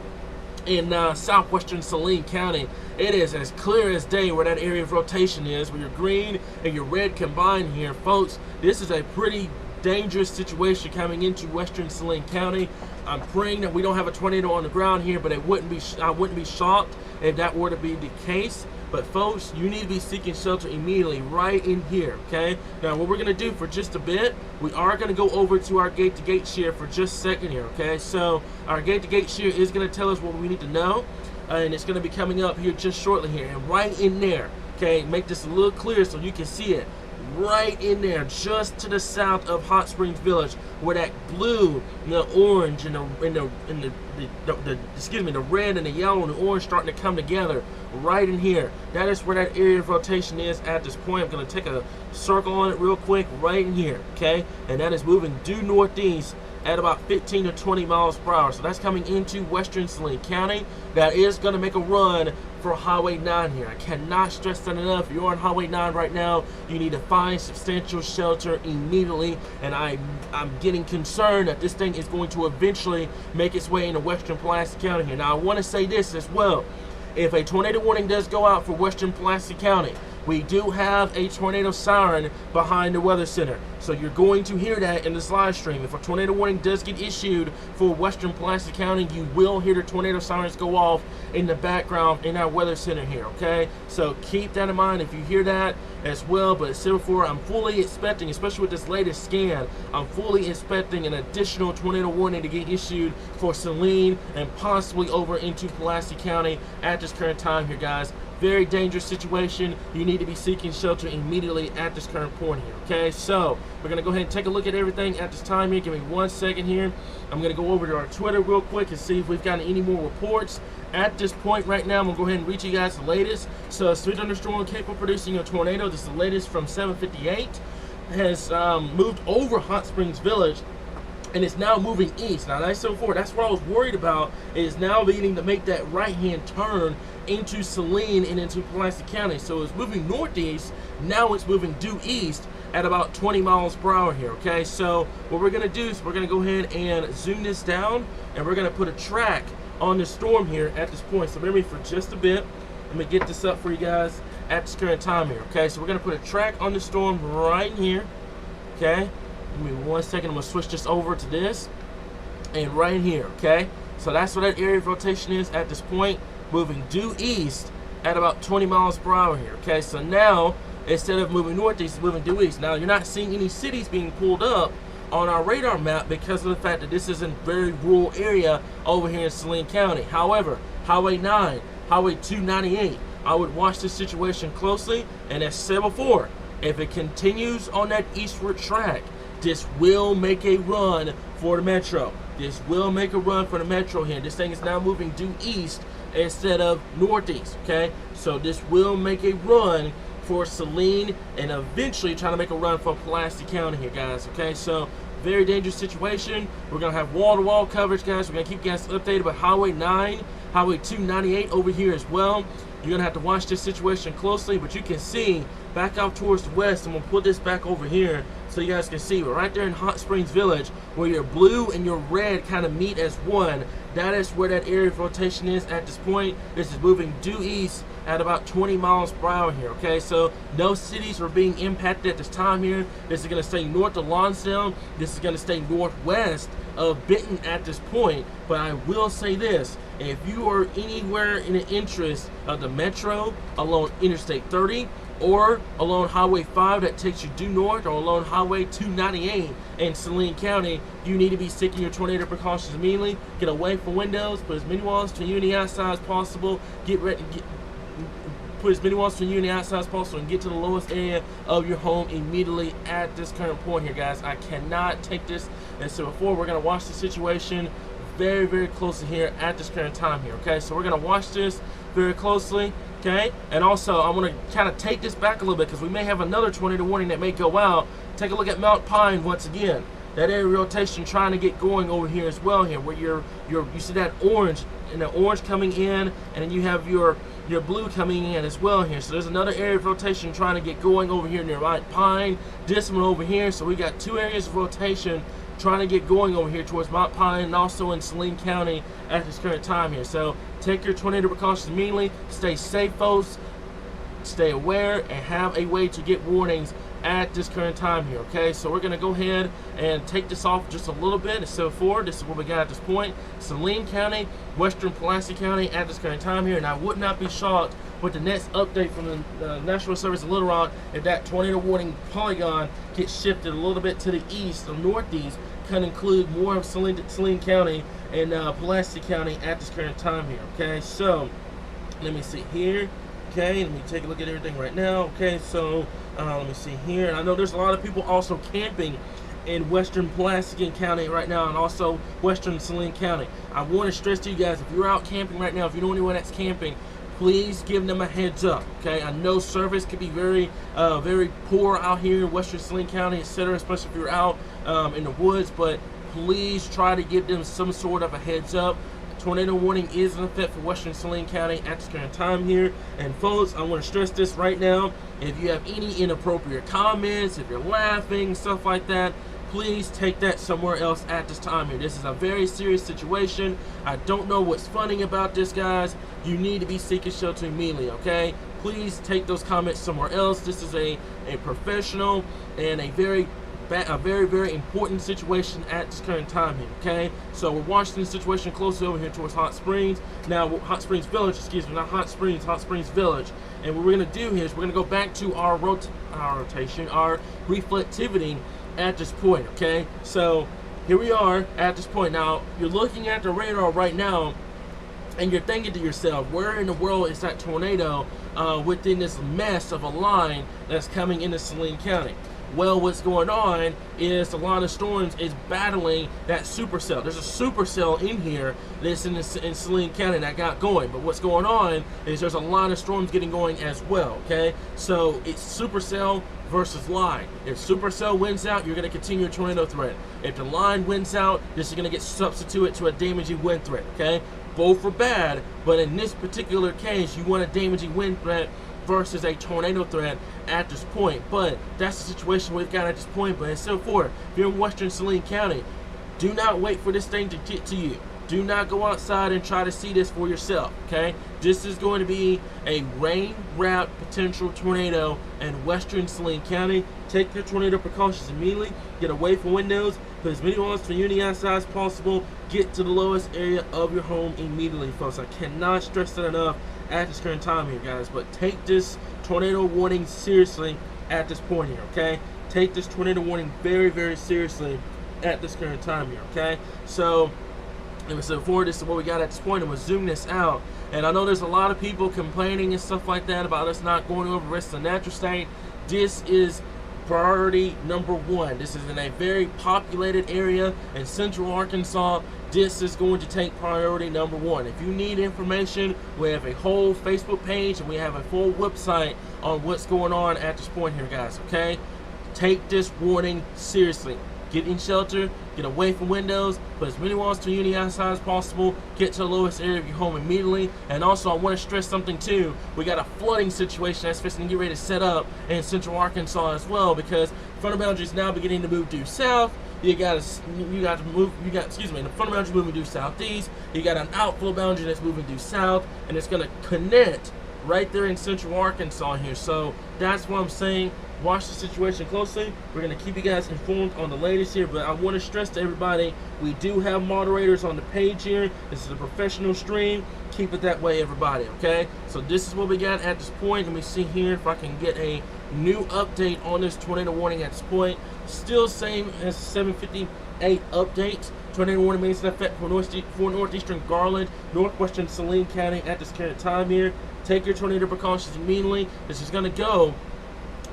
in southwestern Saline County. It is as clear as day where that area of rotation is, where your green and your red combine here. Folks, this is a pretty dangerous situation coming into western Saline County. I'm praying that we don't have a tornado on the ground here, but I wouldn't be shocked if that were to be the case. But folks, you need to be seeking shelter immediately right in here, okay? Now, what we're going to do for just a bit, we are going to go over to our gate-to-gate share for just a second here, okay? So our gate-to-gate share is going to tell us what we need to know, and it's going to be coming up here just shortly here. And right in there, okay, make this a little clearer so you can see it. Right in there, just to the south of Hot Springs Village, where that blue, the orange, and the red and the yellow and the orange starting to come together. Right in here, that is where that area of rotation is at this point. I'm going to take a circle on it real quick. Right in here, okay, and that is moving due northeast at about 15 to 20 miles per hour. So that's coming into western Saline County. That is going to make a run for Highway 9 here. I cannot stress that enough. If you're on Highway 9 right now, you need to find substantial shelter immediately. And I'm getting concerned that this thing is going to eventually make its way into western Pulaski County here. Now, I want to say this as well. If a tornado warning does go out for western Pulaski County, we do have a tornado siren behind the weather center. So you're going to hear that in this live stream. If a tornado warning does get issued for western Pulaski County, you will hear the tornado sirens go off in the background in our weather center here, okay? So keep that in mind if you hear that as well. But as said before, I'm fully expecting, especially with this latest scan, I'm fully expecting an additional tornado warning to get issued for Saline and possibly over into Pulaski County at this current time here, guys. Very dangerous situation. You need to be seeking shelter immediately at this current point here, okay? So we're going to go ahead and take a look at everything at this time here. Give me 1 second here. I'm going to go over to our Twitter real quick and see if we've got any more reports. At this point right now, I'm going to go ahead and read you guys the latest. So, Sweet Thunderstorm capable of producing a tornado. This is the latest from 7:58. Has moved over Hot Springs Village, and it's now moving east. Now, that's so forward. That's what I was worried about, is now beginning to make that right-hand turn into Saline and into Pulaski County. So it's moving northeast. Now it's moving due east at about 20 miles per hour here, okay? So what we're going to do is we're going to go ahead and zoom this down, and we're going to put a track on the storm here at this point. So bear with me for just a bit. Let me get this up for you guys at this current time here, okay? So we're going to put a track on the storm right in here, okay? Give me 1 second. I'm going to switch this over to this, and right in here, okay? So that's what that area of rotation is at this point, moving due east at about 20 miles per hour here, okay? So now, instead of moving northeast, it's moving due east. Now, you're not seeing any cities being pulled up on our radar map because of the fact that this is a very rural area over here in Saline County. However, Highway 9, Highway 298, I would watch this situation closely, and as said before, if it continues on that eastward track, this will make a run for the metro. This will make a run for the metro here. This thing is now moving due east instead of northeast, okay? So this will make a run for Saline and eventually trying to make a run for Pulaski County here, guys, okay? So very dangerous situation. We're going to have wall-to-wall coverage, guys. We're going to keep you guys updated about Highway 9, Highway 298 over here as well. You're going to have to watch this situation closely, but you can see back out towards the west. I'm going to put this back over here so you guys can see. We're right there in Hot Springs Village, where your blue and your red kind of meet as one. That is where that area of rotation is at this point. This is moving due east at about 20 miles per hour here, okay? So no cities are being impacted at this time here. This is going to stay north of Lonsdale. This is going to stay northwest of Benton at this point. But I will say this, if you are anywhere in the interest of the metro along Interstate 30 or along Highway 5 that takes you due north, or along Highway 298 in Saline County, you need to be seeking your tornado precautions immediately. Get away from windows, put as many walls between you and the outside as possible. Put as many walls between you and the outside as possible, and get to the lowest area of your home immediately at this current point here, guys. I cannot take this. And so before, we're going to watch the situation very, very closely here at this current time here, okay? So we're going to watch this very closely, okay? And also, I'm going to kind of take this back a little bit because we may have another tornado warning that may go out. Take a look at Mount Pine once again. that area rotation trying to get going over here as well here, where you see that orange, and the orange coming in, and then you have your blue coming in as well here. So there's another area of rotation trying to get going over here near Mount Pine, this one over here. So we got 2 areas of rotation trying to get going over here towards Mount Pine and also in Saline County at this current time here. So take your tornado precautions immediately. Stay safe, folks. Stay aware and have a way to get warnings at this current time here, okay? So we're going to go ahead and take this off just a little bit. So forward, this is what we got at this point. Saline County, Western Pulaski County at this current time here, and I would not be shocked with the next update from the National Service of Little Rock if that tornado warning polygon gets shifted a little bit to the east or northeast, can include more of Saline County and Pulaski County at this current time here, okay? So let me see here. Okay, let me take a look at everything right now. Okay, so let me see here. And I know there's a lot of people also camping in Western Pulaski County right now, and also Western Saline County. I want to stress to you guys, if you're out camping right now, if you know anyone that's camping, please give them a heads up. Okay, I know service could be very poor out here in Western Saline County, etc., especially if you're out in the woods, but please try to give them some sort of a heads up. Tornado warning is in effect for Western Saline County at this current time here. And folks, I want to stress this right now. If you have any inappropriate comments, if you're laughing, stuff like that, please take that somewhere else at this time here. This is a very serious situation. I don't know what's funny about this, guys. You need to be seeking shelter immediately, okay? Please take those comments somewhere else. This is a professional and a very important situation at this current time here, okay? So we're watching the situation closely over here towards Hot Springs. Now, Hot Springs Village, excuse me, not Hot Springs, Hot Springs Village. And what we're going to do here is we're going to go back to our rotation, our reflectivity at this point, okay? So here we are at this point. Now, you're looking at the radar right now, and you're thinking to yourself, where in the world is that tornado within this mess of a line that's coming into Saline County? Well, what's going on is a lot of storms is battling that supercell. There's a supercell in here that's in Saline County that got going. But what's going on is there's a lot of storms getting going as well, okay? So it's supercell versus line. If supercell wins out, you're going to continue a tornado threat. If the line wins out, this is going to get substituted to a damaging wind threat, okay? Both are bad, but in this particular case, you want a damaging wind threat versus a tornado threat at this point. But that's the situation we've got at this point. But so forth, if you're in Western Saline County, do not wait for this thing to get to you. Do not go outside and try to see this for yourself, okay? This is going to be a rain-wrapped potential tornado in Western Saline County. Take your tornado precautions immediately. Get away from windows. Put as many walls from unity outside as possible. Get to the lowest area of your home immediately, folks. I cannot stress that enough at this current time here, guys. But take this tornado warning seriously at this point here, okay? Take this tornado warning very, very seriously at this current time here, okay? So forward, this is what we got at this point, and we'll zoom this out. And I know there's a lot of people complaining and stuff like that about us not going over the rest of the natural state. This is priority number one. This is in a very populated area in central Arkansas. This is going to take priority number one. If you need information, we have a whole Facebook page and we have a full website on what's going on at this point here, guys, okay? Take this warning seriously. Get in shelter, get away from windows, put as many walls to unity outside as possible, get to the lowest area of your home immediately. And also, I want to stress something too. We got a flooding situation that's fixing to get ready to set up in central Arkansas as well, because front boundary is now beginning to move due south. The front boundary is moving due southeast. You got an outflow boundary that's moving due south, and it's going to connect right there in central Arkansas here. So that's what I'm saying. Watch the situation closely. We're going to keep you guys informed on the latest here, but I want to stress to everybody, we do have moderators on the page here. This is a professional stream. Keep it that way, everybody, okay? So this is what we got at this point. Let me see here if I can get a new update on this tornado warning at this point. Still same as 7:58 update. Tornado warning remains in effect for northeastern Garland, northwestern Saline County at this current time here. Take your tornado precautions immediately. This is going to go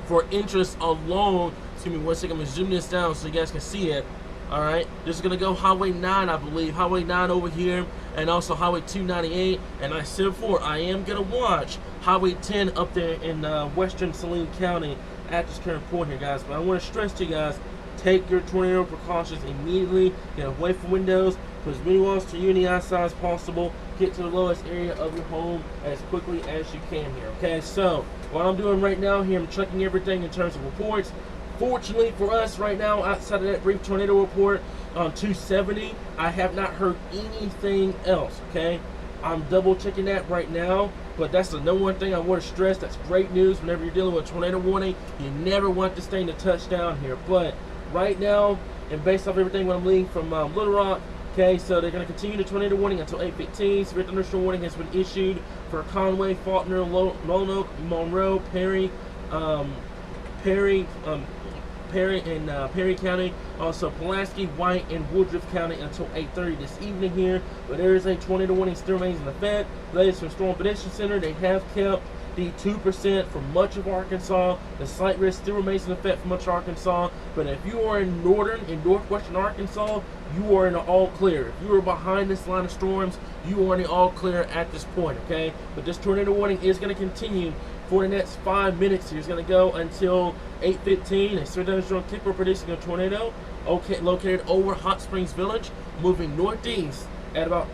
for interest alone. Excuse me one second, I'm going to zoom this down so you guys can see it. Alright, this is going to go Highway 9, I believe. Highway 9 over here, and also Highway 298. And I said before, I am going to watch Highway 10 up there in western Saline County at this current point here, guys. But I want to stress to you guys, take your tornado precautions immediately. Get away from windows, put as many walls to you in the outside as possible. Get to the lowest area of your home as quickly as you can here. Okay, so what I'm doing right now here, I'm checking everything in terms of reports. Fortunately for us right now, outside of that brief tornado report on 270, I have not heard anything else, okay? I'm double checking that right now, but that's the number one thing I want to stress. That's great news whenever you're dealing with a tornado warning. You never want this thing to touch down here. But right now, and based off everything what I'm reading from Little Rock, okay, so they're going to continue the tornado warning until 8:15. Severe thunderstorm warning has been issued for Conway, Faulkner, Lonoke, Monroe, Perry, Perry County, also Pulaski, White, and Woodruff County until 8:30 this evening here. But there is a tornado warning still remains in effect. Latest from Storm Prediction Center, they have kept the 2% for much of Arkansas. The slight risk still remains in effect for much of Arkansas. But if you are in northern and northwestern Arkansas, you are in the all clear. If you are behind this line of storms, you are in the all clear at this point, okay? But this tornado warning is going to continue for the next 5 minutes here. It's going to go until 8:15. A severe thunderstorm keeper predicting a tornado located over Hot Springs Village, moving northeast at about,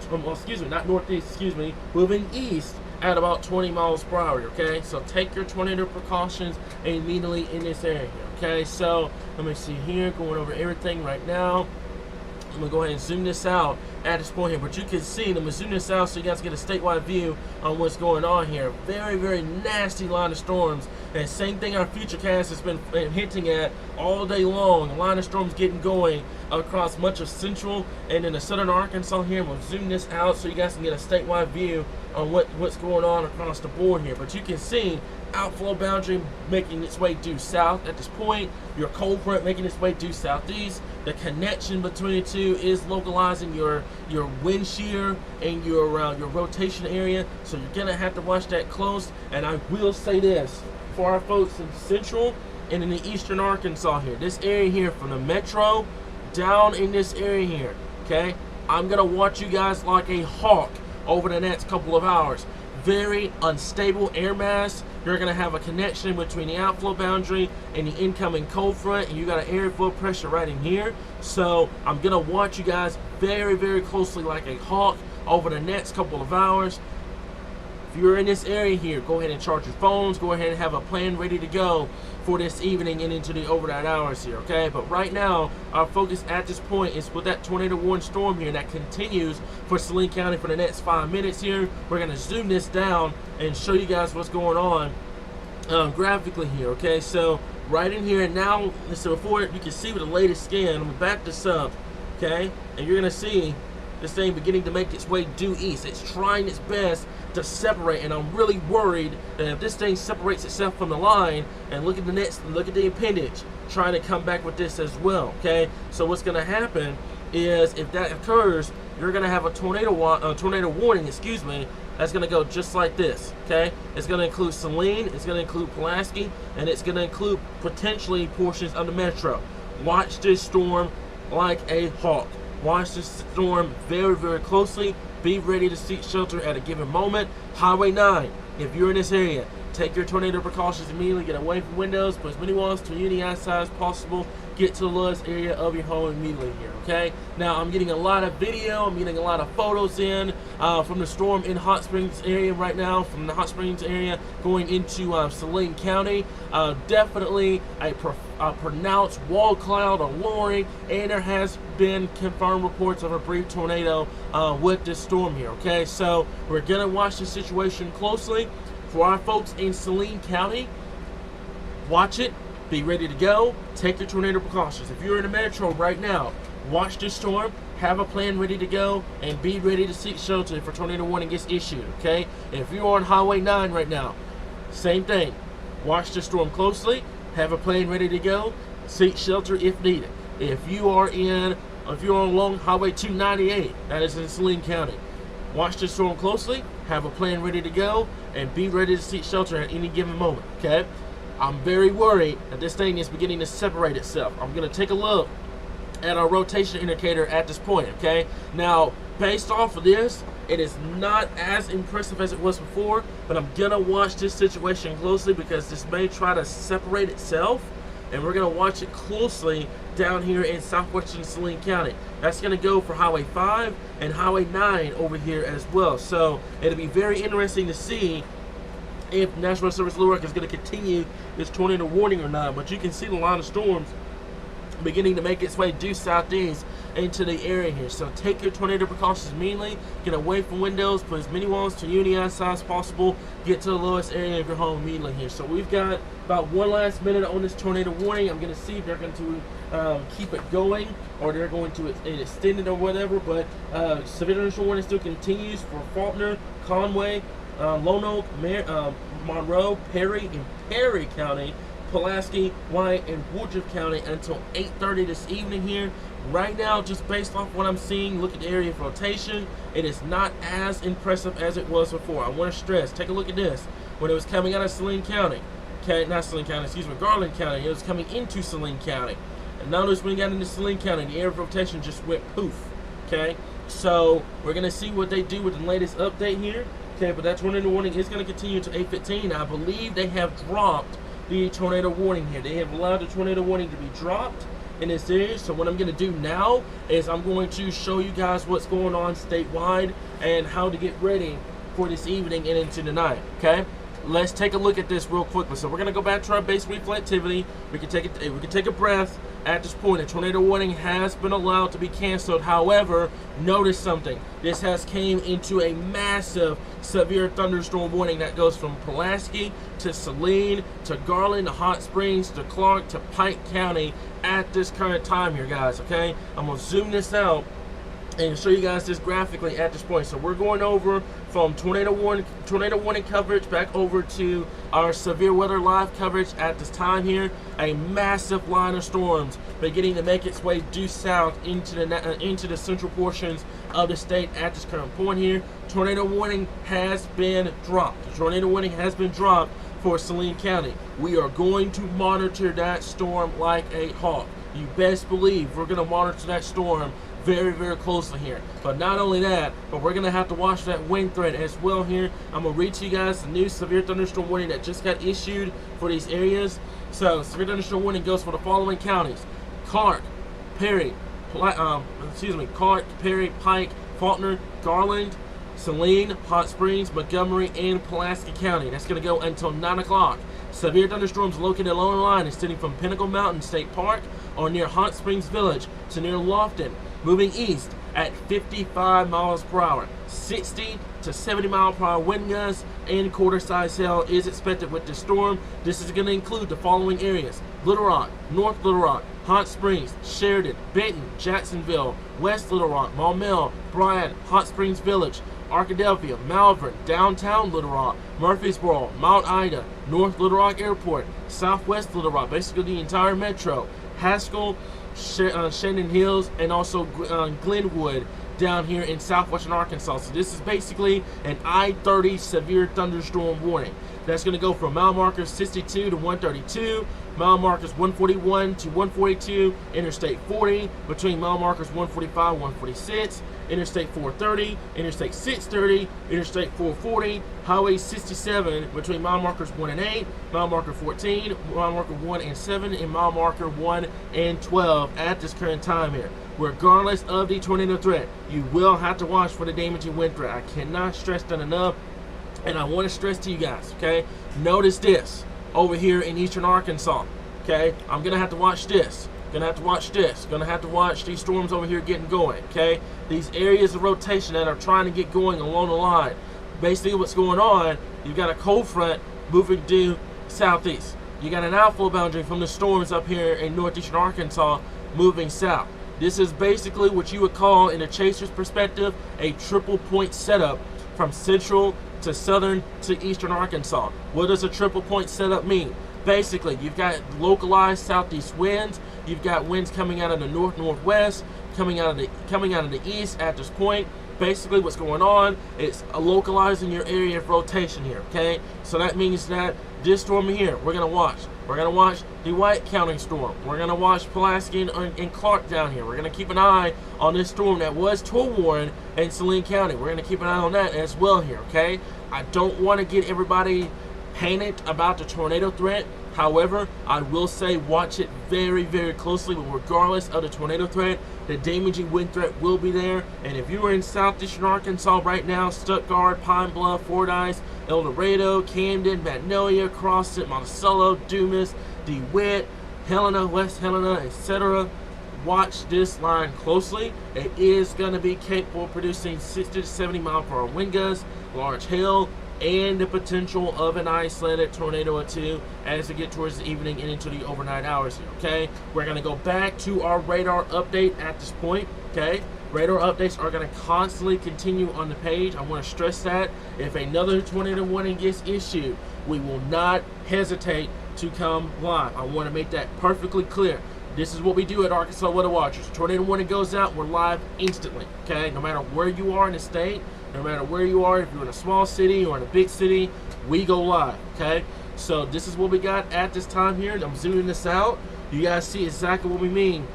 moving east at about 20 miles per hour, okay? So take your tornado precautions immediately in this area, okay? So let me see here, going over everything right now. I'm going to go ahead and zoom this out at this point here, but you can see, I'm going to zoom this out so you guys get a statewide view on what's going on here. Very, very nasty line of storms, and same thing our Futurecast has been hinting at all day long. A line of storms getting going across much of central and in the southern Arkansas here. We'll zoom this out so you guys can get a statewide view on what's going on across the board here. But you can see outflow boundary making its way due south at this point. Your cold front making its way due southeast. The connection between the two is localizing your wind shear and your rotation area. So you're gonna have to watch that close. And I will say this for our folks in central and in the eastern Arkansas here, this area here from the metro down in this area here, okay, I'm gonna watch you guys like a hawk over the next couple of hours. Very unstable air mass. You're going to have a connection between the outflow boundary and the incoming cold front, and you got an airflow pressure right in here. So I'm going to watch you guys very, very closely like a hawk over the next couple of hours. If you're in this area here, go ahead and charge your phones. Go ahead and have a plan ready to go for this evening and into the overnight hours here, okay? But right now, our focus at this point is with that tornado warning storm here that continues for Saline County for the next 5 minutes here. We're going to zoom this down and show you guys what's going on graphically here, okay? So right in here now, so before you can see with the latest scan, I'm going to back this up, okay? And you're going to see this thing beginning to make its way due east. It's trying its best to separate, and I'm really worried that if this thing separates itself from the line, and look at the appendage trying to come back with this as well, okay? So what's going to happen is, if that occurs, you're going to have a tornado warning, that's going to go just like this, okay? It's going to include Saline, it's going to include Pulaski, and it's going to include potentially portions of the metro. Watch this storm like a hawk. Watch this storm very, very closely. Be ready to seek shelter at a given moment. Highway 9, if you're in this area, take your tornado precautions immediately. Get away from windows. Put as many walls to you the outside as possible. Get to the lowest area of your home immediately here, okay? Now, I'm getting a lot of video. I'm getting a lot of photos in from the storm in Hot Springs area right now, from the Hot Springs area going into Saline County. Definitely a pronounced wall cloud or lowering, and there has been confirmed reports of a brief tornado with this storm here, okay? So we're going to watch the situation closely. For our folks in Saline County, watch it. Be ready to go. Take your tornado precautions. If you're in the metro right now, watch this storm. Have a plan ready to go, and be ready to seek shelter if a tornado warning gets issued, okay? If you're on Highway 9 right now, same thing. Watch the storm closely. Have a plan ready to go. Seek shelter if needed. If you're along Highway 298, that is in Saline County, watch the storm closely. Have a plan ready to go, and be ready to seek shelter at any given moment, okay? I'm very worried that this thing is beginning to separate itself. I'm going to take a look at our rotation indicator at this point, okay? Now, based off of this, it is not as impressive as it was before, but I'm going to watch this situation closely because this may try to separate itself and we're going to watch it closely down here in southwestern Saline County. That's going to go for Highway 5 and Highway 9 over here as well. So it'll be very interesting to see if National Service Little Rock is going to continue this tornado warning or not. But you can see the line of storms beginning to make its way due southeast into the area here. So take your tornado precautions immediately. Get away from windows, put as many walls to uni outside as possible. Get to the lowest area of your home immediately here. So we've got about one last minute on this tornado warning. I'm going to see if they're going to keep it going or they're going to extend it or whatever. But severe thunderstorm warning still continues for Faulkner, Conway, Lone Oak, Monroe, Perry, and Perry County, Pulaski, White, and Woodruff County until 8:30 this evening here. Right now, just based off what I'm seeing, look at the area of rotation. It is not as impressive as it was before. I want to stress, take a look at this. When it was coming out of Saline County, okay, not Saline County, excuse me, Garland County, it was coming into Saline County. And notice when it got into Saline County, the area of rotation just went poof, okay? So we're going to see what they do with the latest update here, okay? But that tornado warning is going to continue to 8:15. I believe they have dropped the tornado warning here. They have allowed the tornado warning to be dropped in this area. So what I'm going to do now is I'm going to show you guys what's going on statewide and how to get ready for this evening and into the night, okay? Let's take a look at this real quickly. So we're going to go back to our base reflectivity. We can take a breath at this point. A tornado warning has been allowed to be canceled. However, notice something. This has came into a massive severe thunderstorm warning that goes from Pulaski to Saline to Garland to Hot Springs to Clark to Pike County at this current time here, guys, okay? I'm going to zoom this out and show you guys this graphically at this point. So we're going over from tornado warning coverage back over to our severe weather live coverage at this time here. A massive line of storms beginning to make its way due south into the central portions of the state at this current point here. Tornado warning has been dropped. The tornado warning has been dropped for Saline County. We are going to monitor that storm like a hawk. You best believe we're going to monitor that storm very, very closely here. But not only that, but we're going to have to watch that wind threat as well here. I'm going to read to you guys the new severe thunderstorm warning that just got issued for these areas. So, severe thunderstorm warning goes for the following counties: Clark, Perry, Clark, Perry, Pike, Faulkner, Garland, Saline, Hot Springs, Montgomery, and Pulaski County. That's going to go until 9 o'clock. Severe thunderstorms located along the line extending from Pinnacle Mountain State Park or near Hot Springs Village to near Lofton, moving east at 55 miles per hour. 60 to 70 mile per hour wind gusts and quarter-size hail is expected with this storm. This is going to include the following areas: Little Rock, North Little Rock, Hot Springs, Sheridan, Benton, Jacksonville, West Little Rock, Maumelle, Bryan, Hot Springs Village, Arkadelphia, Malvern, Downtown Little Rock, Murfreesboro, Mount Ida, North Little Rock Airport, Southwest Little Rock, basically the entire metro, Haskell, Shannon Hills, and also Glenwood down here in southwestern Arkansas. So this is basically an I-30 severe thunderstorm warning. That's going to go from mile markers 62 to 132, mile markers 141 to 142, Interstate 40 between mile markers 145 and 146, Interstate 430, Interstate 630, Interstate 440, Highway 67 between mile markers 1 and 8, mile marker 14, mile marker 1 and 7, and mile marker 1 and 12 at this current time here. Regardless of the tornado threat, you will have to watch for the damaging wind threat. I cannot stress that enough, and I want to stress to you guys, okay? Notice this over here in eastern Arkansas, okay? I'm going to have to watch this. Gonna have to watch this. Gonna have to watch these storms over here getting going, okay? These areas of rotation that are trying to get going along the line. Basically what's going on, you've got a cold front moving due southeast. You got an outflow boundary from the storms up here in northeastern Arkansas moving south. This is basically what you would call, in a chaser's perspective, a triple point setup from central to southern to eastern Arkansas. What does a triple point setup mean? Basically, you've got localized southeast winds. You've got winds coming out of the northwest, coming out of the east at this point. Basically, what's going on is localizing your area of rotation here. Okay, so that means that this storm here, we're gonna watch. We're gonna watch the White County storm. We're gonna watch Pulaski and Clark down here. We're gonna keep an eye on this storm that was toll warned in Saline County. We're gonna keep an eye on that as well here. Okay, I don't want to get everybody panicked about the tornado threat. However, I will say watch it very, very closely. But regardless of the tornado threat, the damaging wind threat will be there. And if you are in southeastern Arkansas right now, Stuttgart, Pine Bluff, Fordyce, El Dorado, Camden, Magnolia, Crosset, Monticello, Dumas, DeWitt, Helena, West Helena, etc., watch this line closely. It is going to be capable of producing 60 to 70 mile per hour wind gusts, large hail, and the potential of an isolated tornado or two as we get towards the evening and into the overnight hours here, okay? We're going to go back to our radar update at this point, okay? Radar updates are going to constantly continue on the page. I want to stress that if another tornado warning gets issued, we will not hesitate to come live. I want to make that perfectly clear. This is what we do at Arkansas Weather Watchers. Tornado warning goes out, we're live instantly, okay? No matter where you are in the state, no matter where you are, if you're in a small city or in a big city, we go live, okay? So this is what we got at this time here. I'm zooming this out. You guys see exactly what we mean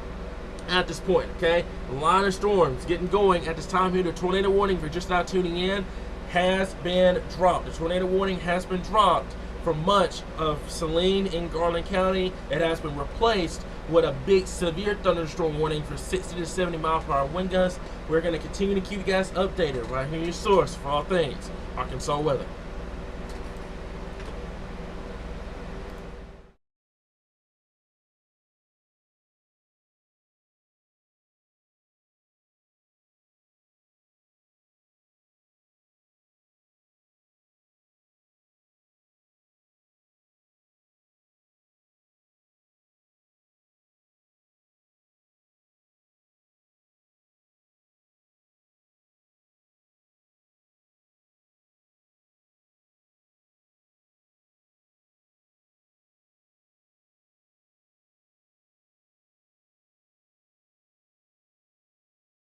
at this point, okay? The line of storms getting going at this time here. The tornado warning, if you're just now tuning in, has been dropped. The tornado warning has been dropped for much of Saline in Garland County. It has been replaced with a big severe thunderstorm warning for 60 to 70 mile per hour wind gusts. We're going to continue to keep you guys updated right here, your source for all things Arkansas weather.